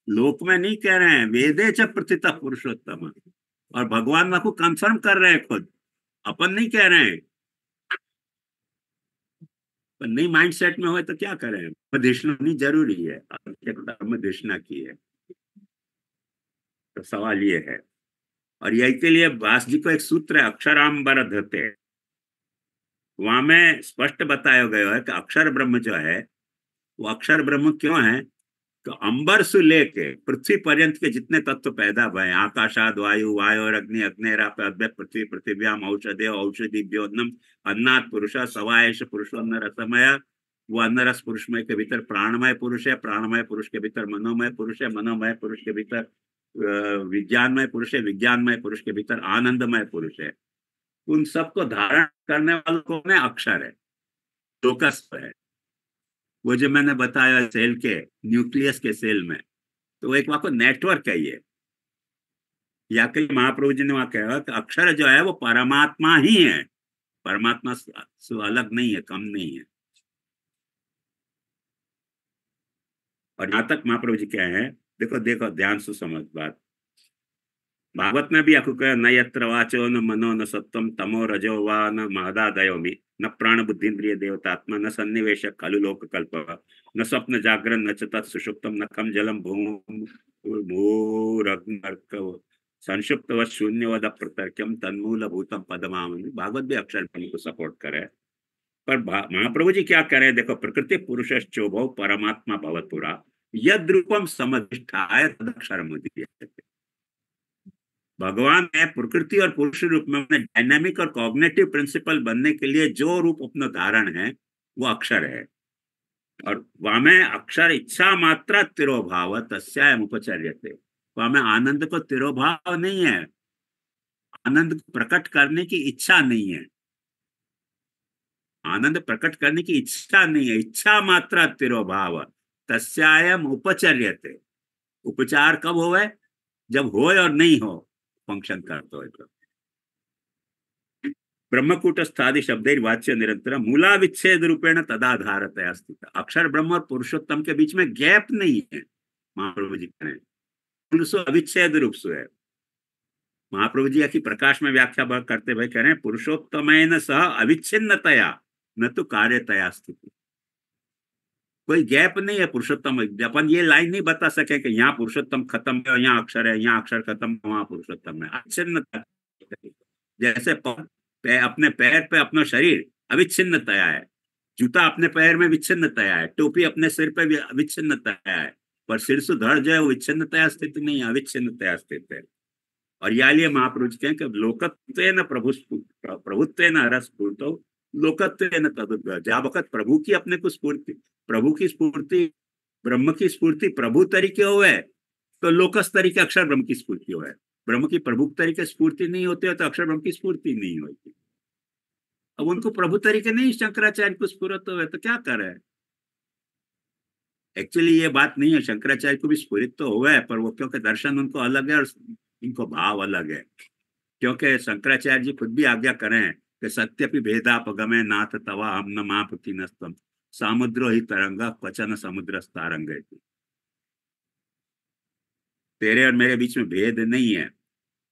लोक में नहीं कह रहे हैं। वेदे च प्रथितः पुरुषोत्तम। और भगवान वहां को कंफर्म कर रहे हैं खुद, अपन नहीं कह रहे हैं। पर नहीं माइंड सेट में हो तो क्या करें, देशना नहीं जरूरी है। देशना की है तो सवाल ये है। और यही के लिए व्यास जी को एक सूत्र है अक्षरांबर धते, वहां में स्पष्ट बताया गया है कि अक्षर ब्रह्म जो है वो अक्षर ब्रह्म क्यों है? तो अंबर से लेके पृथ्वी पर्यंत के जितने तत्व पैदा हुए, आकाशाद वायु वायु और अग्नि अग्निराप पृथ्वी पृथ्व्याम औषधे औषधिभ्योन्नम अन्नात् पुरुष सवायश पुरुषो अन्न रसमय। वो अन्न रस पुरुषमय के भीतर प्राणमय पुरुष है, प्राणमय पुरुष के भीतर मनोमय पुरुष है, मनोमय पुरुष के भीतर विज्ञानमय पुरुष है, विज्ञानमय पुरुष के भीतर आनंदमय पुरुष है। उन सबको धारण करने वालों कौन है? अक्षर है, लोकस है। वो जो मैंने बताया सेल के न्यूक्लियस के सेल में, तो एक वहां को नेटवर्क है ये। या कि महाप्रभु जी ने वहां कहा कि अक्षर जो है वो परमात्मा ही है, परमात्मा से अलग नहीं है, कम नहीं है। और यहाँ तक महाप्रभु जी क्या है, देखो देखो ध्यान से समझ बात। भागवत में भी आपको कहा, न यत्र वाचो न मनो न सत्वम तमो रजो वा न महदादयोमि न प्राण बुद्धिन्द्रिय देवतात्मा न सन्निवेश खलु लोक कल्प न स्वप्न जागरण न च तत् सुषुप्तम न खम जलम भूमर्क संक्षिप्त शून्यवद प्रतर्क्यम तन्मूल भूतम पदमामि। भागवत भी अक्षर को सपोर्ट करे। पर महाप्रभु जी क्या कह रहे हैं? देखो, प्रकृति पुरुष चोभव परमात्मा भवतुरा यद रूपम समधिष्ठाय तदक्षरम उदीयते। भगवान ने प्रकृति और पुरुष रूप में अपने डायनामिक और कॉग्निटिव प्रिंसिपल बनने के लिए जो रूप अपना धारण है वो अक्षर है। और वामे अक्षर इच्छा मात्रा तिरोभाव तस्यायम उपचर्यते। वामे आनंद को तिरोभाव नहीं है, आनंद को प्रकट करने की इच्छा नहीं है, आनंद प्रकट करने की इच्छा नहीं है, इच्छा मात्रा तिरोभाव तस्यायम उपचर्यते। उपचार कब होवे? जब होए और नहीं हो फंक्शन करते हो। ब्रह्मकूटस्थादि शब्दैर वाच्य निरंतर मूला विच्छेद रूपेण तदाधारतया स्थित। अक्षर ब्रह्म और पुरुषोत्तम के बीच में गैप नहीं है। महाप्रभु जी कह रहे हैं पुरुषो अविच्छेद रूप से है। महाप्रभु जी की प्रकाश में व्याख्या करते हुए कह रहे हैं पुरुषोत्तमेन सह अविच्छिन्नतया न तो कार्यतया स्थिति। कोई गैप नहीं है पुरुषोत्तम। अपन ये लाइन नहीं बता सके कि यहाँ पुरुषोत्तम खत्म है, यहाँ अक्षर है, यहाँ अक्षर खत्म, वहां पुरुषोत्तम है। अविच्छिन्नता, जैसे अपने पैर पे अपना शरीर अविच्छिन्नतया है, जूता अपने पैर में विच्छिन्नतया है, टोपी अपने सिर पे भी अविच्छिन्नतया है, पर सिर से धड़ जो है वो विच्छिन्नतया स्थित नहीं है, अविच्छिन्नतया स्थित है। और या लिए महापुरुष कहें कि लोकत्वेन प्रभुत्वेन हरस्फूर्तो लोकत्वेन तदुद्भव। जहाँ वक्त प्रभु की अपने को स्फूर्ति, प्रभु की स्फूर्ति, ब्रह्म की स्फूर्ति प्रभु तरीके हुए तो लोकस तरीके अक्षर ब्रह्म की स्फूर्ति हुए। ब्रह्म की प्रभु तरीके स्फूर्ति नहीं होते तो अक्षर ब्रह्म की स्फूर्ति नहीं होती। अब उनको प्रभु तरीके नहीं शंकराचार्य को स्फूर्त हुए तो क्या करे? एक्चुअली ये बात नहीं है, शंकराचार्य को भी स्फूरित तो हुआ है, पर वो क्योंकि दर्शन उनको अलग है और इनको भाव अलग है। क्योंकि शंकराचार्य जी खुद भी आज्ञा करें हैं कि सत्यपि भेदापगमे नाथ तवा हम न मापति नस्तम सामुद्रो ही तरंगा क्वचन समुद्र तारंग। तेरे और मेरे बीच में भेद नहीं है,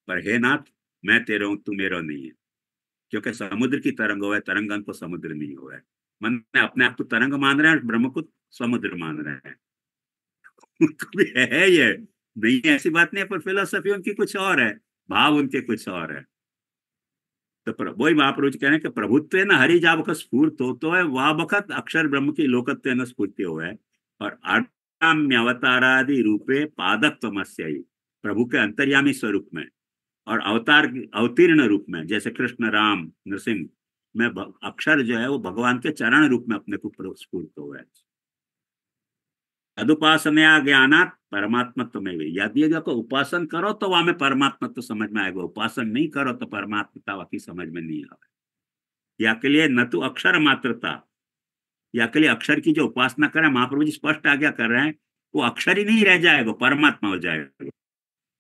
पर हे नाथ मैं तेरा हूं, तू मेरा नहीं है। क्योंकि समुद्र की तरंग हो है, तरंगन को समुद्र नहीं हो है। मन में अपने आप को तरंग मान रहे हैं और ब्रह्म को समुद्र मान रहे हैं। उनको भी है ये नहीं, ऐसी बात नहीं है, पर फिलोसफी उनकी कुछ और है, भाव उनके कुछ और है। तो वही महापुरुष कह रहे हैं कि प्रभुत्व न हरि जा वक्त स्फूर्त हो तो है वह वक्त अक्षर ब्रह्म की लोकत्व न स्फूर्ति हो है। और अवतारादि रूपे पादत्वमस्य ही, प्रभु के अंतर्यामी स्वरूप में और अवतार अवतीर्ण रूप में, जैसे कृष्ण राम नृसिंह में अक्षर जो है वो भगवान के चरण रूप में अपने को स्फूर्त हो है। तदुपासनया ज्ञानात् परमात्मत्व में भी, यदि को उपासन करो तो वहां में परमात्मत्व समझ में आएगा, उपासन नहीं करो तो परमात्मता वाकई समझ में नहीं आवे। या के लिए न तो अक्षर मात्रता, या के लिए अक्षर की जो उपासना करें, महाप्रभु जी स्पष्ट आज्ञा कर रहे हैं, वो अक्षर ही नहीं रह जाएगा, परमात्मा हो जाएगा।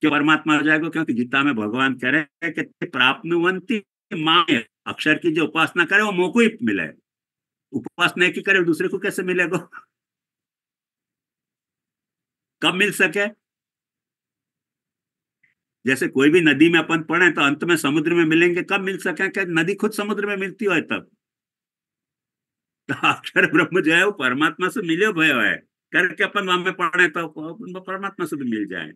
क्यों परमात्मा हो जाएगा? क्योंकि गीता में भगवान कह रहे हैं कि प्राप्नुवन्ति माय, अक्षर की जो उपासना करे वो मोह को ही मिले, उपासना की करे दूसरे को कैसे मिलेगा? कब मिल सके? जैसे कोई भी नदी में अपन पढ़े तो अंत में समुद्र में मिलेंगे, कब मिल सके? कि नदी खुद समुद्र में मिलती हो तब। तो अक्षर ब्रह्म जो है वो परमात्मा से मिले भय है करके अपन वहां में पढ़े तो परमात्मा से भी मिल जाए।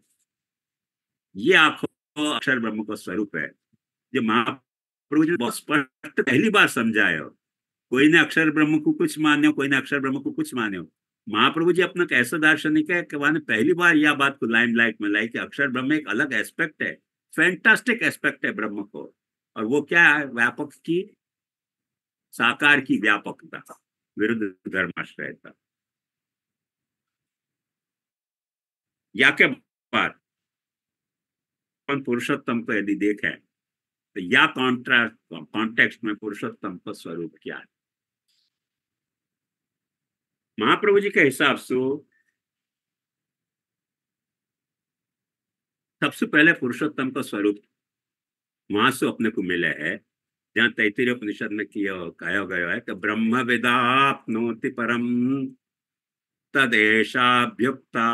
ये आंखों अक्षर ब्रह्म का स्वरूप है, जो महाप्रभु जी ने बहुत स्पष्ट पहली बार समझाए हो। कोई ने अक्षर ब्रह्म को कुछ माने, कोई ने अक्षर ब्रह्म को कुछ माने। महाप्रभु जी अपना कैसा दार्शनिक है कि वहां ने पहली बार यह बात को लाइमलाइट में लाई कि अक्षर ब्रह्म एक अलग एस्पेक्ट है, फैंटास्टिक एस्पेक्ट है ब्रह्म को। और वो क्या है? व्यापक की, साकार की व्यापकता, विरुद्ध धर्माश्रयता। या के बाद पुरुषोत्तम को यदि देखें तो या कॉन्टेक्स्ट में पुरुषोत्तम का स्वरूप क्या है? महाप्रभु जी के हिसाब से सबसे पहले पुरुषोत्तम का स्वरूप वहां से अपने को मिला है जहाँ तैत्तिरीय उपनिषद में कहा गया है कि ब्रह्म विदाप्नोति परम तदेशाभ्युक्ता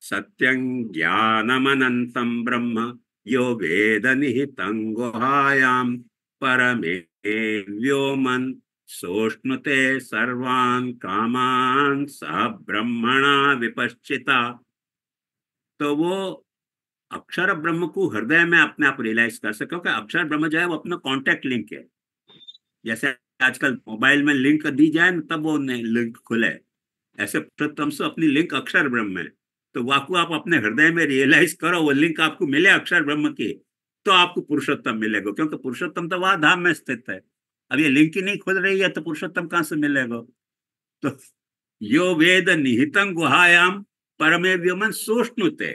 सत्यं ज्ञानमनंतं ब्रह्म यो वेद निहितं गुहायां परमे व्योमन् सोष्णुते सर्वान् कामान् स ब्रह्मणा विपश्चिता। तो वो अक्षर ब्रह्म को हृदय में अपने आप रियलाइज कर सके, क्योंकि अक्षर ब्रह्म जो है वो अपना कॉन्टेक्ट लिंक है। जैसे आजकल मोबाइल में लिंक दी जाए ना तब वो लिंक खुले, ऐसे पुरुषोत्तम से अपनी लिंक अक्षर ब्रह्म है। तो वाकू आप अपने हृदय में रियलाइज करो, वो लिंक आपको मिले अक्षर ब्रह्म की, तो आपको पुरुषोत्तम मिलेगा, क्योंकि पुरुषोत्तम तो वहां धाम में स्थित है। अब ये लिंक ही नहीं खुल रही है तो पुरुषोत्तम कहां से मिलेगा? तो यो वेद निहितं गुहायाम परमे व्योमन सोष्णुते,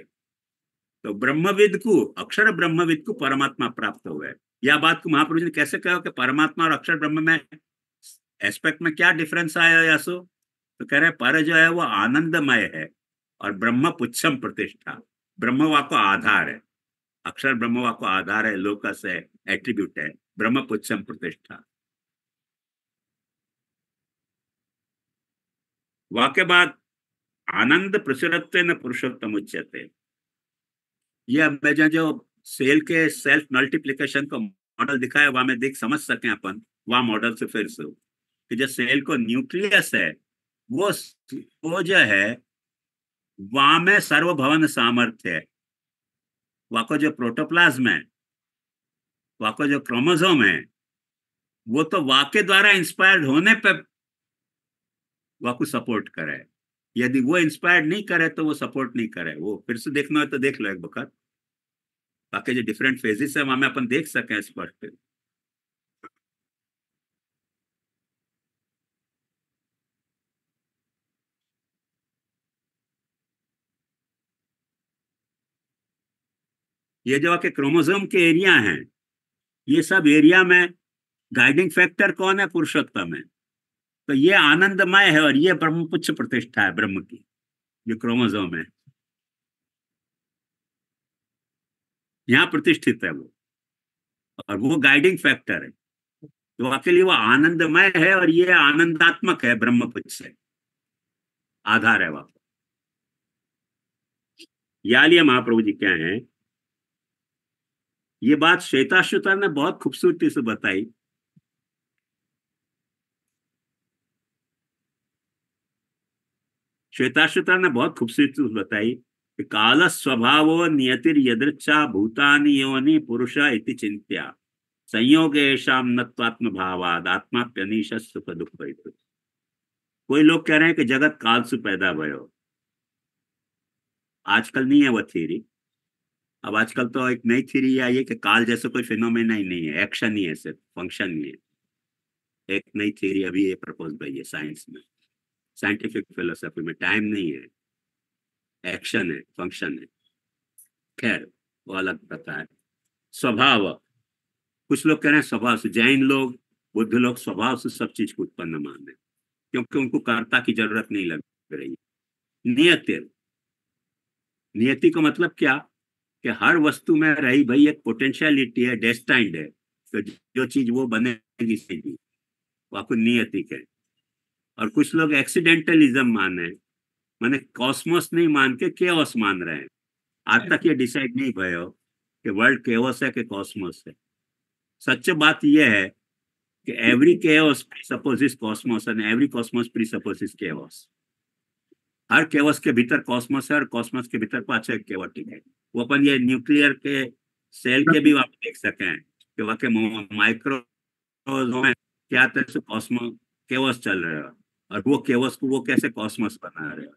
तो ब्रह्मविद को, अक्षर ब्रह्मविद को परमात्मा प्राप्त हो गए। यह बात को महाप्रभु जी ने कैसे कहा कि परमात्मा और अक्षर ब्रह्म में एस्पेक्ट में क्या डिफरेंस आया यासो? तो कह रहे पर जो है वो आनंदमय है और ब्रह्म पुच्छम प्रतिष्ठा, ब्रह्म वा को आधार है, अक्षर ब्रह्म वा को आधार है, लोकस है, एट्रीब्यूट है, ब्रह्म पुच्छम प्रतिष्ठा। वाक्य बाद आनंद प्रसुरत्वेन पुरुषोत्तम उच्यते। ये अब मैं जो सेल के सेल्फ मल्टीप्लिकेशन को मॉडल दिखाया वहां में देख समझ सके अपन, वहां मॉडल से फिर से कि जो सेल को न्यूक्लियस है वो जो है वहां में सर्वभवन सामर्थ्य है, वहां को जो प्रोटोप्लाज्म है, वहां को जो क्रोमोसोम है, वो तो वाक्य द्वारा इंस्पायर्ड होने पे वहां को सपोर्ट करे। यदि वो इंस्पायर्ड नहीं करे तो वो सपोर्ट नहीं करे। वो फिर से देखना है तो देख लो एक वक्त, बाकी जो डिफरेंट फेजेस है वहां में अपन देख सकें स्पष्ट। ये जो आपके क्रोमोसोम के एरिया हैं, ये सब एरिया में गाइडिंग फैक्टर कौन है? पुरुषोत्तम है। तो ये आनंदमय है और ये ब्रह्म पुच्छ प्रतिष्ठा है ब्रह्म की, जो क्रोमोसोम है यहाँ प्रतिष्ठित है वो, और वो गाइडिंग फैक्टर है। तो आपके लिए वो आनंदमय है और ये आनंदात्मक है, ब्रह्म पुच्छ है, आधार है वहां पर। या लिए महाप्रभु जी क्या है, ये बात श्वेताश्वतर ने बहुत खूबसूरती से बताई। श्वेताश्वतर ने बहुत खूबसूरती से बताई कि काल स्वभावो नियतिर यदृच्छा भूतानि योनि पुरुष इति चिंत्या संयोगेशाम नत्वात्म भावाद आत्माप्यनीश सुख दुख। कोई लोग कह रहे हैं कि जगत काल से पैदा भयो, आजकल नहीं है वो थ्योरी। अब आजकल तो एक नई थ्योरी आई है कि काल जैसे कोई फिनोमेना ही नहीं है, एक्शन ही है, सिर्फ फंक्शन ही है। एक नई थ्योरी अभी ये प्रपोज हुई है साइंस में, साइंटिफिक फिलोसफी में। टाइम नहीं है, एक्शन है, फंक्शन है। खैर वो अलग कथा है। स्वभाव, कुछ लोग कह रहे हैं स्वभाव से, जैन लोग, बुद्ध लोग स्वभाव से सब चीज को उत्पन्न मान रहे, क्योंकि उनको कर्ता की जरूरत नहीं लग रही। नियति, नियति का मतलब क्या कि हर वस्तु में रही भाई एक पोटेंशियलिटी है, डेस्टाइंड है, तो जो चीज वो बनेगी सीधी, वो आपको नियति है। और कुछ लोग एक्सीडेंटलिज्म माने, माने कॉस्मोस नहीं मान के केओस मान रहे हैं। आज तक ये डिसाइड नहीं भयो कि वर्ल्ड केओस है कि कॉस्मोस है। सच बात यह है कि every chaos presupposes cosmos and every cosmos presupposes chaos. हर केओस के भीतर कॉस्मोस है और कॉस्मोस के भीतर पांच केओटिक है। वो अपन ये न्यूक्लियर के सेल के भी आप देख सके हैं कि वहाँ के माइक्रो में क्या तरह से कॉस्मो केओस चल रहा है, और वो केओस को वो कैसे कॉस्मोस बना रहे हैं।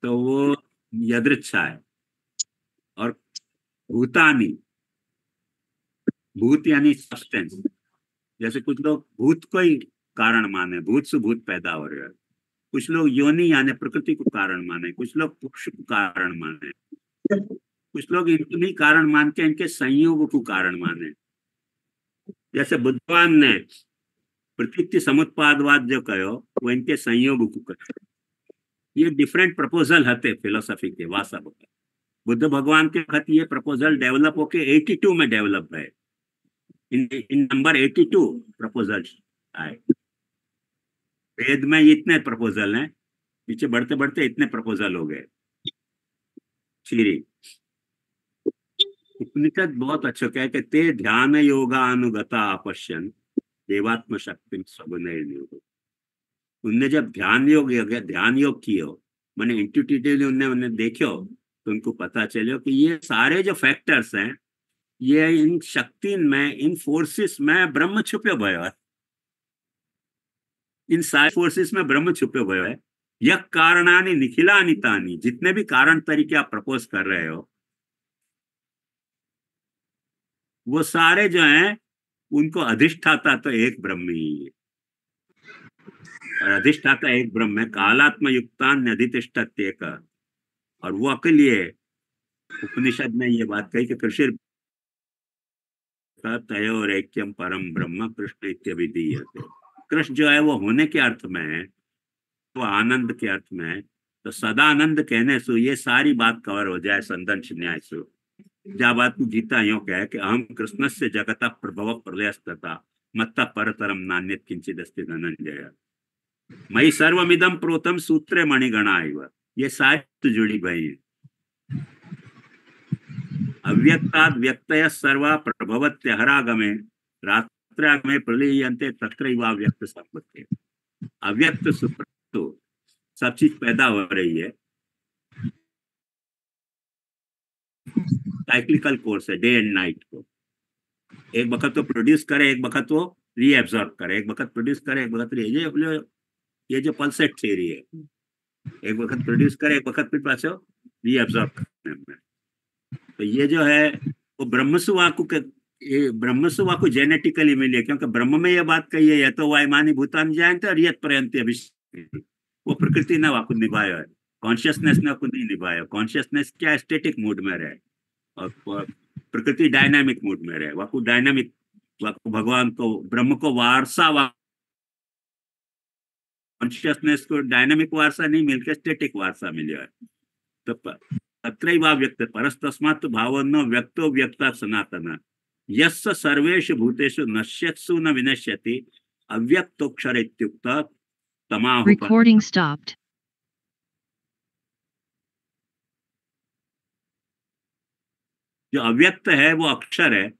तो वो यदृच्छा है। और भूतानी, भूत यानी सब्सटेंस, जैसे कुछ लोग भूत को ही कारण माने, भूत से भूत पैदा हो रहे हैं। कुछ लोग योनि यानी प्रकृति को कारण माने, कुछ लोग पुरुष को कारण माने, कुछ लोग इनको कारण मान के इनके संयोग को कारण माने। जैसे बुद्धवान ने प्रकृति समुत्पादवाद जो कहो वो इनके संयोग को कहो। ये डिफरेंट प्रपोजल हते फिलोसफी के वास्तव में। बुद्ध भगवान के वक्त ये प्रपोजल डेवलप होके 82 में डेवलप है। इन नंबर 82 प्रपोजल आए। वेद में इतने प्रपोजल हैं, पीछे बढ़ते बढ़ते इतने प्रपोजल हो गए। श्री उपनिषद बहुत अच्छा कह के ते ध्यान योगानुगता आपश्यन देवात्म शक्ति स्वगुण। उनने जब ध्यान योग कियो, मैंने इंट्यूटिवली उन्हें देखो तो उनको पता चलो कि ये सारे जो फैक्टर्स हैं, ये इन शक्ति में, इन फोर्सेस में ब्रह्म छुपे हुए है। इन सारे फोर्सेस में ब्रह्म छुपे हुए है। यह कारणानि निखिलानि तानि, जितने भी कारण तरीके आप प्रपोज कर रहे हो, वो सारे जो हैं उनको अधिष्ठाता तो एक ब्रह्म ही है, और अधिष्ठाता एक ब्रह्म है। कालात्म युक्तान अधितिष्ठत्य का, और वो अकेले है। उपनिषद में ये बात कही कि कृषि तयोर ऐक्यम परम ब्रह्म कृष्ण इत्यभिधीयते। कृष्ण जो है वो होने के अर्थ में है, वो आनंद के अर्थ में है। तो सदानंद कहने से ये सारी बात कवर हो जाए संदर्श न्याय से। जब बात गीता यूं कहे कि अहम कृष्ण से जगत प्रभव प्रलयस्तता मत्ता परतरम नान्यत किंचित अस्ति धनंजय मई सर्वमिदम प्रोतम सूत्रे मणिगणा इव। ये सारी जुड़ी भाई है। अव्यक्ताद् व्यक्तयः सर्वा प्रभवत्यहरागमे रात्रागमे प्रलीयन्ते तत्रैव व्यक्त संपत्ति। अव्यक्त सुप्तो सब चीज पैदा हो रही है, साइक्लिकल कोर्स है, डे एंड नाइट को। एक वक्त तो प्रोड्यूस करे, एक वक्त वो रीएब्सॉर्ब करे, एक वक्त प्रोड्यूस करे, एक वक्त ये जो पल्सेट थ्योरी है, एक वक्त प्रोड्यूस करे, एक वक्त फिर पास रीएब्सॉर्ब करने में। तो ये जो है वो ब्रह्मसुवाकु जेनेटिकली मिली है, क्योंकि ब्रह्म में ये बात कही है, या तो वायुमानी भूतान जानते और यत पर्यंत अभिषेक। वो प्रकृति ने वाकु निभाया है, कॉन्शियसनेस ने वाकु नहीं निभाया। कॉन्शियसनेस क्या स्टैटिक मूड में रहे और प्रकृति डायनामिक मूड में रहे। वाकु डायनामिक, वाकु भगवान को ब्रह्म को वारसा, कॉन्शियसनेस को डायनामिक वारसा नहीं मिलकर स्टैटिक वारसा मिला है। तो तत्रैव व्यक्त परस्तस्मात् भावनो व्यक्तो व्यक्ता सनातन यस्य सर्वेषु भूतेषु नश्यत्सु न विनश्यति अव्यक्तोक्षर इत्युक्त तमाहु। Recording stopped. जो अव्यक्त है वो अक्षर है,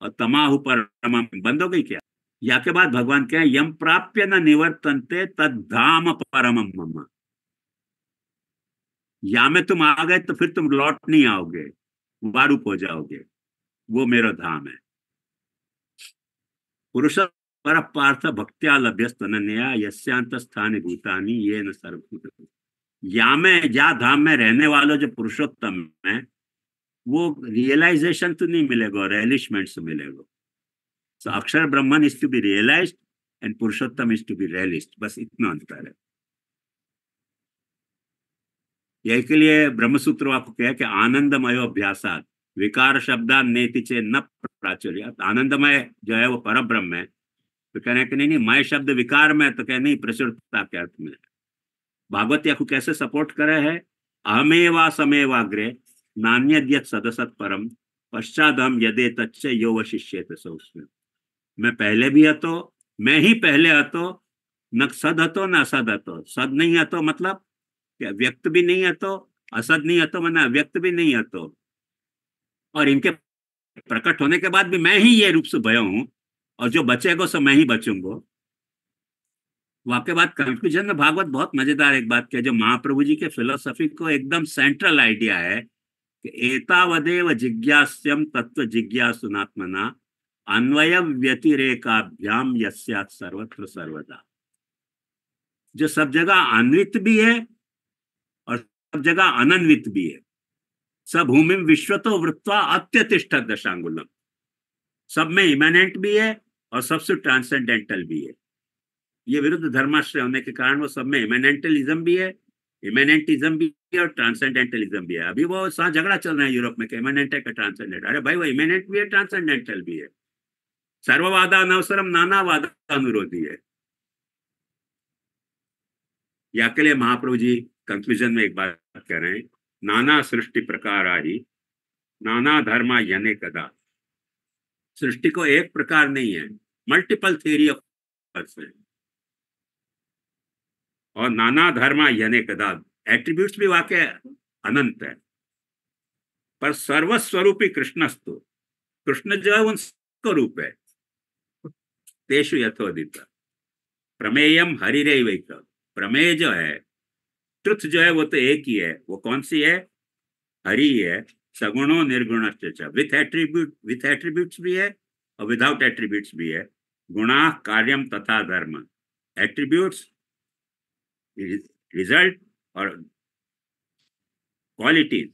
और तमाहु परम बंद हो गई क्या? या के बाद भगवान क्या है, यम प्राप्य न निवर्तन्ते तद्धाम परमम मम। या में तुम आ गए तो फिर तुम लौट नहीं आओगे, वारूप हो जाओगे, वो मेरा धाम है। पुरुष पर पार्थ भक्त्या लभ्यस्तनन्या यस्यांत स्थानि भूतानि ये न सर्वभूत। या में, या धाम में रहने वालों जो पुरुषोत्तम है, वो रियलाइजेशन तो नहीं मिलेगा, रियलिशमेंट से मिलेगा। So Akshar Brahman is to be realized and Purushottam is to be realist, बस इतना अंतर है। यही के लिए ब्रह्मसूत्र आपको कहा कि आनंदमय अभ्यासात विकार शब्दा नेति चे न प्राचुर्यात्। आनंदमय जो है वो पर ब्रह्म है, तो कहने कि नहीं मय शब्द विकार में, तो कहने नहीं प्रचुरता के अर्थ में। भागवत को कैसे सपोर्ट करे है, अहमेवा समेवाग्रे नान्यद्यत् सदसत् परम पश्चादहम यदे तच्च यो वशिष्येत सौस्मे। मैं पहले भी हतो, मैं ही पहले हतो, न सद हतो न असद हतो। सद नहीं हतो मतलब व्यक्त भी नहीं हतो, असद नहीं हतो मतलब अव्यक्त भी नहीं हतो। और इनके प्रकट होने के बाद भी मैं ही ये रूप से भयो हूं, और जो बचेगा सो मैं ही बचूंगा। वाके बाद कंक्लूजन में भागवत बहुत मजेदार एक बात किया, जो महाप्रभु जी के फिलोसफी को एकदम सेंट्रल आइडिया है कि एतावदेव जिज्ञास्यम तत्व जिज्ञासुनात्मना अन्वय व्यतिरेकाभ्याम यस्यात् सर्वत्र सर्वदा। जो सब जगह अन्वित भी है और सब जगह अनन्वित भी है। सब भूमि विश्वतो वृत्वा अत्यतिष्ठ दशांगुलम। सब में इमेनेंट भी है और सबसे ट्रांसेंडेंटल भी है। ये विरुद्ध धर्माश्रय होने के कारण वो सब में इमेनेंटलिज्म भी है, इमेनेंटिज्म भी है और ट्रांसेंडेंटलिज्म भी है। अभी वो साथ झगड़ा चल रहा है यूरोप में कि इमेनेंट है कि ट्रांसेंडेंट। अरे भाई वो इमेनेंट भी है, ट्रांसेंडेंटल भी है। सर्ववादा अनवसरम नानावादा अनुरोधी है। या के लिए महाप्रभु जी कंक्लूजन में एक बात कह रहे हैं, नाना सृष्टि प्रकार आई नाना धर्मा यने कदा। सृष्टि को एक प्रकार नहीं है, मल्टीपल थियरी ऑफ है। और नाना धर्मा यने कदा, एट्रीब्यूट्स भी वाकई अनंत है, पर सर्वस्वरूपी कृष्णस्तु, कृष्ण जो है उन स्वरूप है। तेषु यथोदित प्रमेयम हरिरेवैक। प्रमेय जो है, ट्रुथ जो है वो तो एक ही है। वो कौन सी है? हरि है। सगुणो निर्गुण विथ एट्रीब्यूट्स भी है और विदाउट एट्रीब्यूट्स भी है। गुणा कार्यम तथा धर्म, एट्रीब्यूट्स रिजल्ट और क्वालिटीज,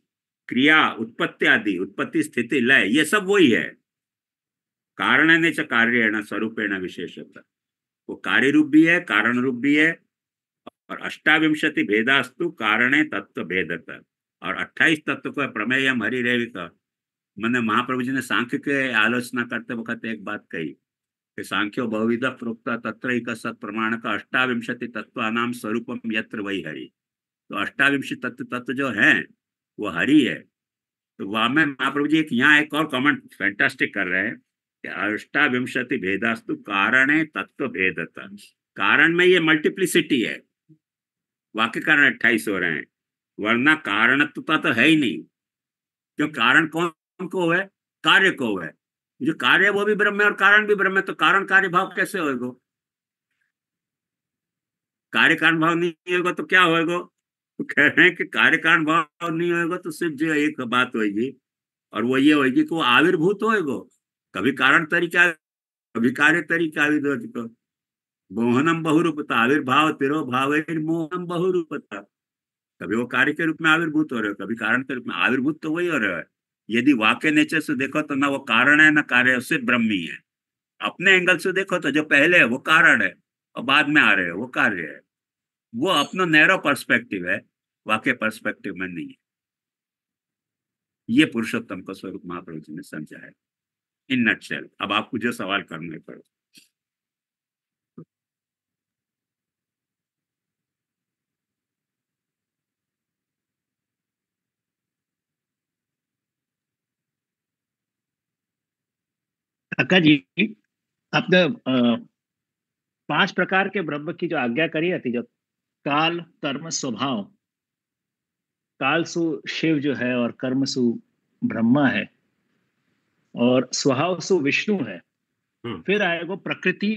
क्रिया उत्पत्ति आदि, उत्पत्ति स्थिति लय, ये सब वही है। कारणेन च कार्येण स्वरूपेण विशेषतः, वो कार्य रूप भी है, कारण रूप भी है। और 28 भेदास्तु कारणे तत्व भेदता, और 28 तत्व को प्रमेयम हरिरेविका। मैंने महाप्रभु जी ने सांख्य के आलोचना करते वक्त एक बात कही कि सांख्यो बहुविध प्रोक्त तत्र एक सत प्रमाण का 28 तत्वानाम स्वरूपम यत्र वही हरि। तो 28 तत्व जो है वो हरि है। तो वहां में महाप्रभु जी यहाँ एक और कमेंट फैंटास्टिक कर रहे हैं कि 28 भेदास्तु कारणे तत्व भेदता। कारण में ये मल्टीप्लिसिटी है, वाक्य कारण 28 हो रहे हैं, वरना कारणत्वता तो है ही नहीं। क्यों? कारण कौन को है? कार्य को है। जो कार्य है वो भी ब्रह्म है और कारण भी ब्रह्म है, तो कारण कार्य भाव कैसे होगा? कार्य कारण भाव नहीं होगा तो क्या होगा? तो कह रहे हैं कि कार्य कारण भाव नहीं होगा तो सिर्फ जो एक बात होगी, और वो ये होगी कि वो आविर्भूत होएगा, कभी कारण तरीका कभी कार्य तरीका। मोहनम बहुरूपता आविर्भाव तिरो भाव मोहनम बहुरूपता। कभी वो कार्य के रूप में आविर्भूत हो रहे हो, कभी कारण के रूप में। आविर्भूत तो वही हो रहा है। यदि वाक्य नेचर से देखो तो ना वो कारण है ना कार्य है, सिर्फ ब्रह्म ही है। अपने एंगल से देखो तो जो पहले है वो कारण है और बाद में आ रहे हैं वो कार्य है। वो अपना नैरो पर्सपेक्टिव है, वाक्य पर्सपेक्टिव में नहीं है। ये पुरुषोत्तम का स्वरूप महाप्रभु जी ने समझा है इन नटशेल। अब आपको जो सवाल करने पड़े। अक्का जी, आपने 5 प्रकार के ब्रह्म की जो आज्ञा करी थी, जो काल कर्म स्वभाव, काल सु शिव जो है और कर्म सु ब्रह्मा है और स्वभाव सु विष्णु है। फिर आएगा प्रकृति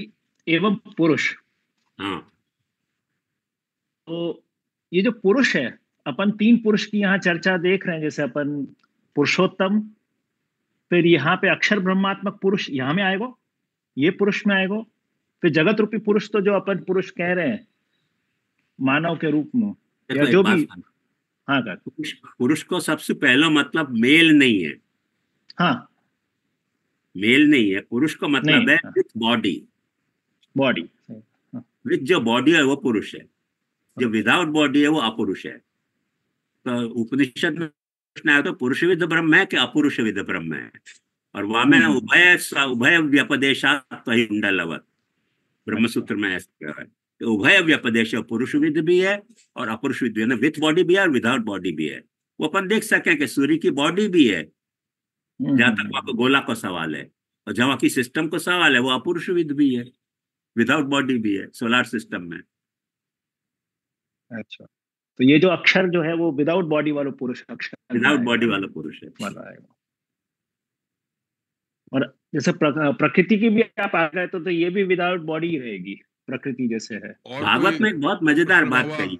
एवं पुरुष। तो ये जो पुरुष है, अपन 3 पुरुष की यहाँ चर्चा देख रहे हैं। जैसे अपन पुरुषोत्तम, फिर यहाँ पे अक्षर ब्रह्मात्मक पुरुष यहाँ में आएगा, ये पुरुष में आएगा। फिर जगत रूपी पुरुष तो जो अपन पुरुष कह रहे हैं मानव के रूप में, या जो भी। हाँ का पुरुष को सबसे पहला मतलब मेल नहीं है। हाँ, मेल नहीं है। पुरुष को मतलब है विथ बॉडी। बॉडी विथ जो बॉडी है वो पुरुष है, जो विदाउट बॉडी है वो अपुरुष है। तो उपनिषद में आया तो पुरुष विद ब्रह्म है कि अपुरुष विद ब्रह्म है। और वहां में उभय व्यपदेशात कुंडलवत ब्रह्मसूत्र में ऐसा है कि उभय व्यपदेश पुरुष विद भी है और अपुरुष विद भी है, विथ बॉडी भी है और विदाउट बॉडी भी है। वो अपन देख सके कि सूर्य की बॉडी भी है जहां तक वहां गोला को सवाल है, और जहां की सिस्टम को सवाल है वो अपुरुष विद भी है, विदाउट बॉडी भी है सोलर सिस्टम में। अच्छा, तो ये जो अक्षर जो है वो विदाउट बॉडी वाला पुरुष अक्षर, विदाउट बॉडी वाला पुरुष है वाला आएगा। और जैसे प्रकृति की भी आप आ गए तो ये भी विदाउट बॉडी ही रहेगी, प्रकृति जैसे है। भागवत में एक बहुत मजेदार बात कही,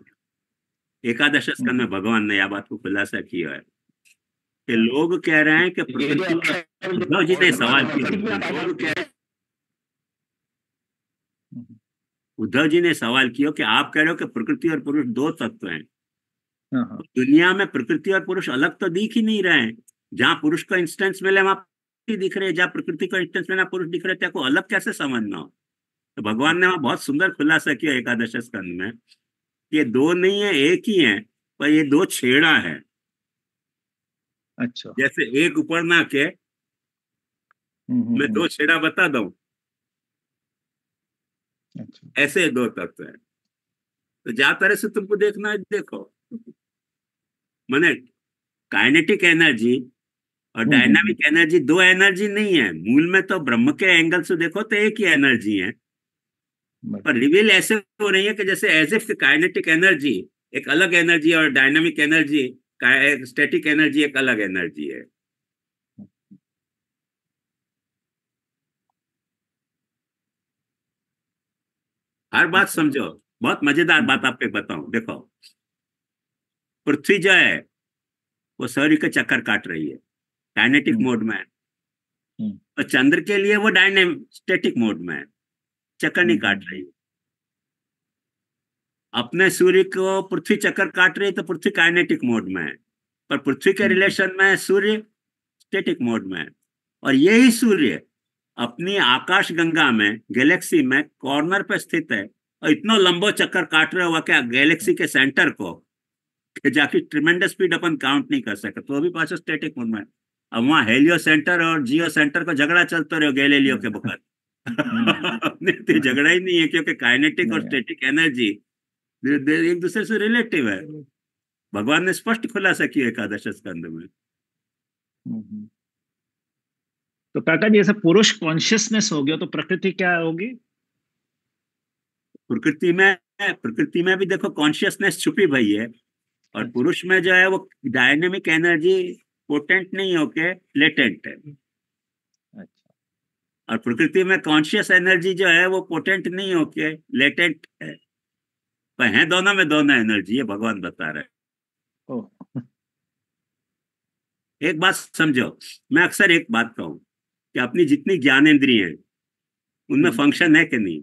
एकादश स्कंद में भगवान ने यह बात को खुलासा किया है कि लोग कह रहे हैं कि उद्धव जी ने सवाल किया, उद्धव जी ने सवाल किया कि आप कह रहे हो कि प्रकृति और पुरुष 2 तत्व हैं। तो दुनिया में प्रकृति और पुरुष अलग तो दिख ही नहीं रहे हैं। जहां पुरुष का इंस्टेंस मिले वहां दिख रहे, जहां प्रकृति का इंस्टेंस मिले पुरुष दिख रहे थे, को अलग कैसे समझना हो? तो भगवान ने वहां बहुत सुंदर खुलासा किया एकादश स्कंद में, ये 2 नहीं है, एक ही है, पर ये 2 छेड़ा है। अच्छा, जैसे एक ऊपर ना के मैं 2 छेड़ा बता दूं, अच्छा, ऐसे 2 तत्व है। तो जहां तरह से तुमको देखना है देखो, माने काइनेटिक एनर्जी और डायनामिक एनर्जी 2 एनर्जी नहीं है। मूल में तो ब्रह्म के एंगल से देखो तो एक ही एनर्जी है, पर रिवील ऐसे हो रही है कि जैसे एज इफ काइनेटिक एनर्जी एक अलग एनर्जी और डायनामिक एनर्जी, स्टैटिक एनर्जी एक अलग एनर्जी है। हर बात समझो। बहुत मजेदार बात आपको बताऊं, देखो पृथ्वी जो है वो सूर्य के चक्कर काट रही है, काइनेटिक मोड में है, और चंद्र के लिए वो स्टैटिक मोड में है, चक्कर नहीं काट रही। अपने सूर्य को पृथ्वी चक्कर काट रही है तो पृथ्वी काइनेटिक मोड में है, पर पृथ्वी के रिलेशन में सूर्य स्टैटिक मोड में है। और यही सूर्य अपनी आकाश गंगा में, गैलेक्सी में कॉर्नर पे स्थित है और इतना लंबो चक्कर काट रहे हुआ क्या गैलेक्सी के सेंटर को कि जाके ट्रिमेंडस स्पीड अपन काउंट नहीं कर सके, तो भी पाछो स्टैटिक मूवमेंट। अब वहाँ हेलियो सेंटर और जियो सेंटर को झगड़ा चलता रहो गैलीलियो के बखत अपने तो झगड़ा ही नहीं है, क्योंकि काइनेटिक और स्टैटिक एनर्जी एक दूसरे से रिलेटिव है। भगवान ने स्पष्ट खुलासा किया एकादश स्कंद में। तो काका जी, ऐसा पुरुष कॉन्शियसनेस हो गया तो प्रकृति क्या होगी? प्रकृति में भी देखो कॉन्शियसनेस छुपी भई है, और पुरुष में जो है वो डायनेमिक एनर्जी पोटेंट नहीं होके लेटेंट है। अच्छा। और प्रकृति में कॉन्शियस एनर्जी जो है वो पोटेंट नहीं होके लेटेंट है, पर है दोनों में दोनों एनर्जी है, भगवान बता रहे हैं। एक बात समझो, मैं अक्सर एक बात कहूं कि अपनी जितनी ज्ञानेंद्रिय हैं उनमें फंक्शन है कि नहीं,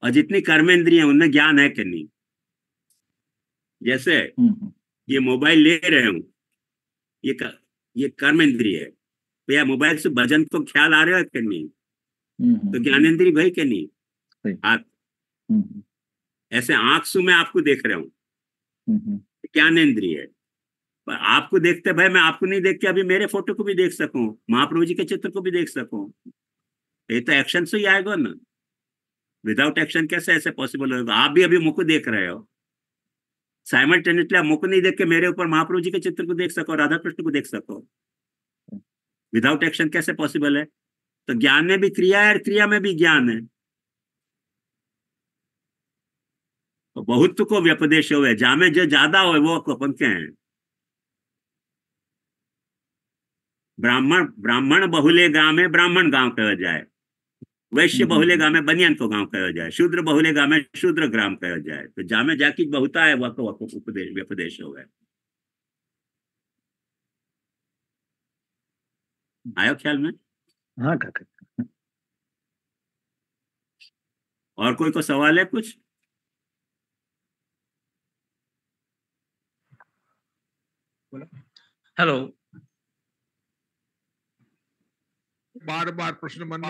और जितनी कर्मेंद्रिय हैं उनमें ज्ञान है कि नहीं। जैसे ये मोबाइल ले रहे हूं, ये कर्मेंद्रिय है, तो या मोबाइल से भजन को ख्याल आ रहा है कि नहीं, तो ज्ञानेंद्रिय भाई कि नहीं। हाथ ऐसे आंख से मैं आपको देख रहा हूँ, ज्ञानेंद्रिय है, पर आपको देखते भाई मैं आपको नहीं देख के अभी मेरे फोटो को भी देख सकूं, महाप्रभु जी के चित्र को भी देख सकूं, ये तो एक्शन से ही आएगा ना। विदाउट एक्शन कैसे ऐसे पॉसिबल होगा? आप भी अभी मुख को देख रहे हो, साइमल्टेनियसली आप मुख को नहीं देख के मेरे ऊपर महाप्रभु जी के चित्र को देख सको, राधा कृष्ण को देख सको। विदाउट एक्शन कैसे पॉसिबल है? तो ज्ञान में भी क्रिया है और क्रिया में भी ज्ञान है। तो बहुत को व्यपदेश हुए, जामे जो ज्यादा हो वो अपन के हैं। ब्राह्मण बहुले गांव में ब्राह्मण गांव कहा जाए, वैश्य बहुले गांव में बनियान को गांव कहा जाए, शूद्र बहुले गांव में शूद्र ग्राम कहा जाए। तो जामे जाकी बहुता है वह उपदेश व्यपदेश हो गए। आयो ख्याल में? हाँ काका। और कोई को सवाल है कुछ? हेलो। बार बार प्रश्न बनना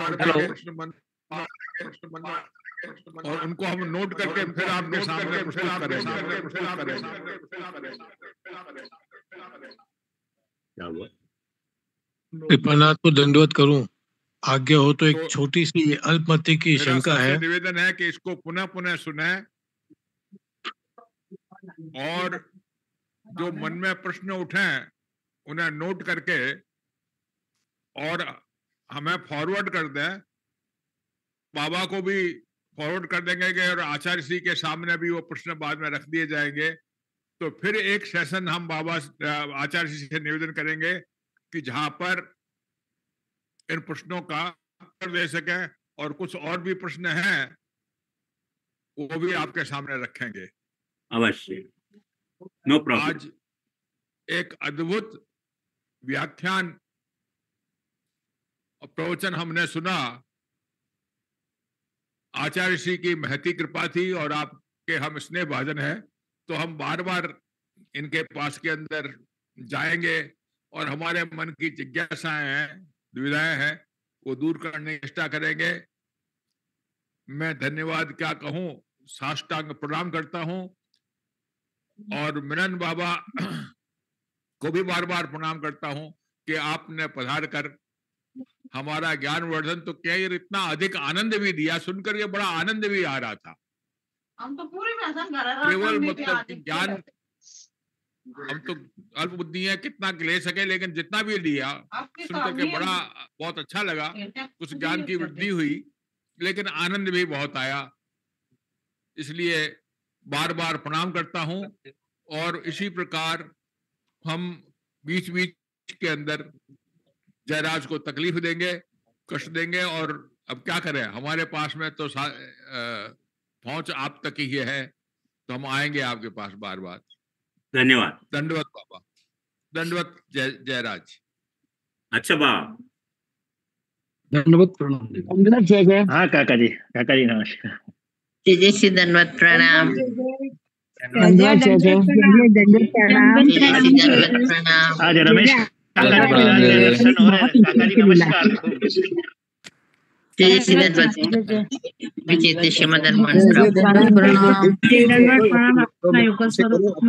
और उनको हम नोट करके फिर आपके सामने प्रस्तुत करेंगे। क्या हुआ? कृपानाथ को दंडवत करूं, आज्ञा हो तो एक छोटी सी अल्पमति की शंका है। निवेदन है कि इसको पुनः पुनः सुने और जो मन में प्रश्न उठे उन्हें नोट करके और हमें फॉरवर्ड कर दें, बाबा को भी फॉरवर्ड कर देंगे कि और आचार्य श्री के सामने भी वो प्रश्न बाद में रख दिए जाएंगे। तो फिर एक सेशन हम बाबा आचार्य श्री से निवेदन करेंगे कि जहां पर इन प्रश्नों का उत्तर दे सके, और कुछ और भी प्रश्न हैं वो भी आपके सामने रखेंगे अवश्य, नो प्रॉब्लम। आज एक अद्भुत व्याख्यान और प्रवचन हमने सुना, आचार्य श्री की महती कृपा थी और आपके हम स्नेह भाजन है, तो हम बार बार इनके पास के अंदर जाएंगे और हमारे मन की जिज्ञासाएं हैं, दुविधाएं हैं, वो दूर करने की चेष्टा करेंगे। मैं धन्यवाद क्या कहूं, साष्टांग प्रणाम करता हूं, और मिलन बाबा को भी बार बार प्रणाम करता हूं कि आपने पधार कर हमारा ज्ञान वर्धन तो क्या, ये इतना अधिक आनंद भी दिया, सुनकर ये बड़ा आनंद भी आ रहा था। हम तो पूरी केवल मतलब ज्ञान, हम तो अल्प बुद्धि है, कितना ले सके, लेकिन जितना भी लिया सुनकर के बड़ा बहुत अच्छा लगा, कुछ ज्ञान की वृद्धि हुई, लेकिन आनंद भी बहुत आया। इसलिए बार बार प्रणाम करता हूं, और इसी प्रकार हम बीच बीच के अंदर जयराज को तकलीफ देंगे, कष्ट देंगे, और अब क्या करें, हमारे पास में तो पहुंच आप तक ही है, तो हम आएंगे आपके पास बार बार। धन्यवाद। दंडवत बाबा, दंडवत जयराज। अच्छा बाबा, दंडवत प्रणाम। हाँ काका जी नमस्कार। जय श्री दंडवत प्रणाम। दंडवत प्रणाम। जय श्री दंडवत प्रणाम। आज रमेश काका जी महाराज के दर्शन हो रहे हैं। काका जी नमस्कार। जय श्री दंडवत विचित्र श्रीमद हनुमान प्रणाम। दंडवत प्रणाम अपना युगल स्वरूप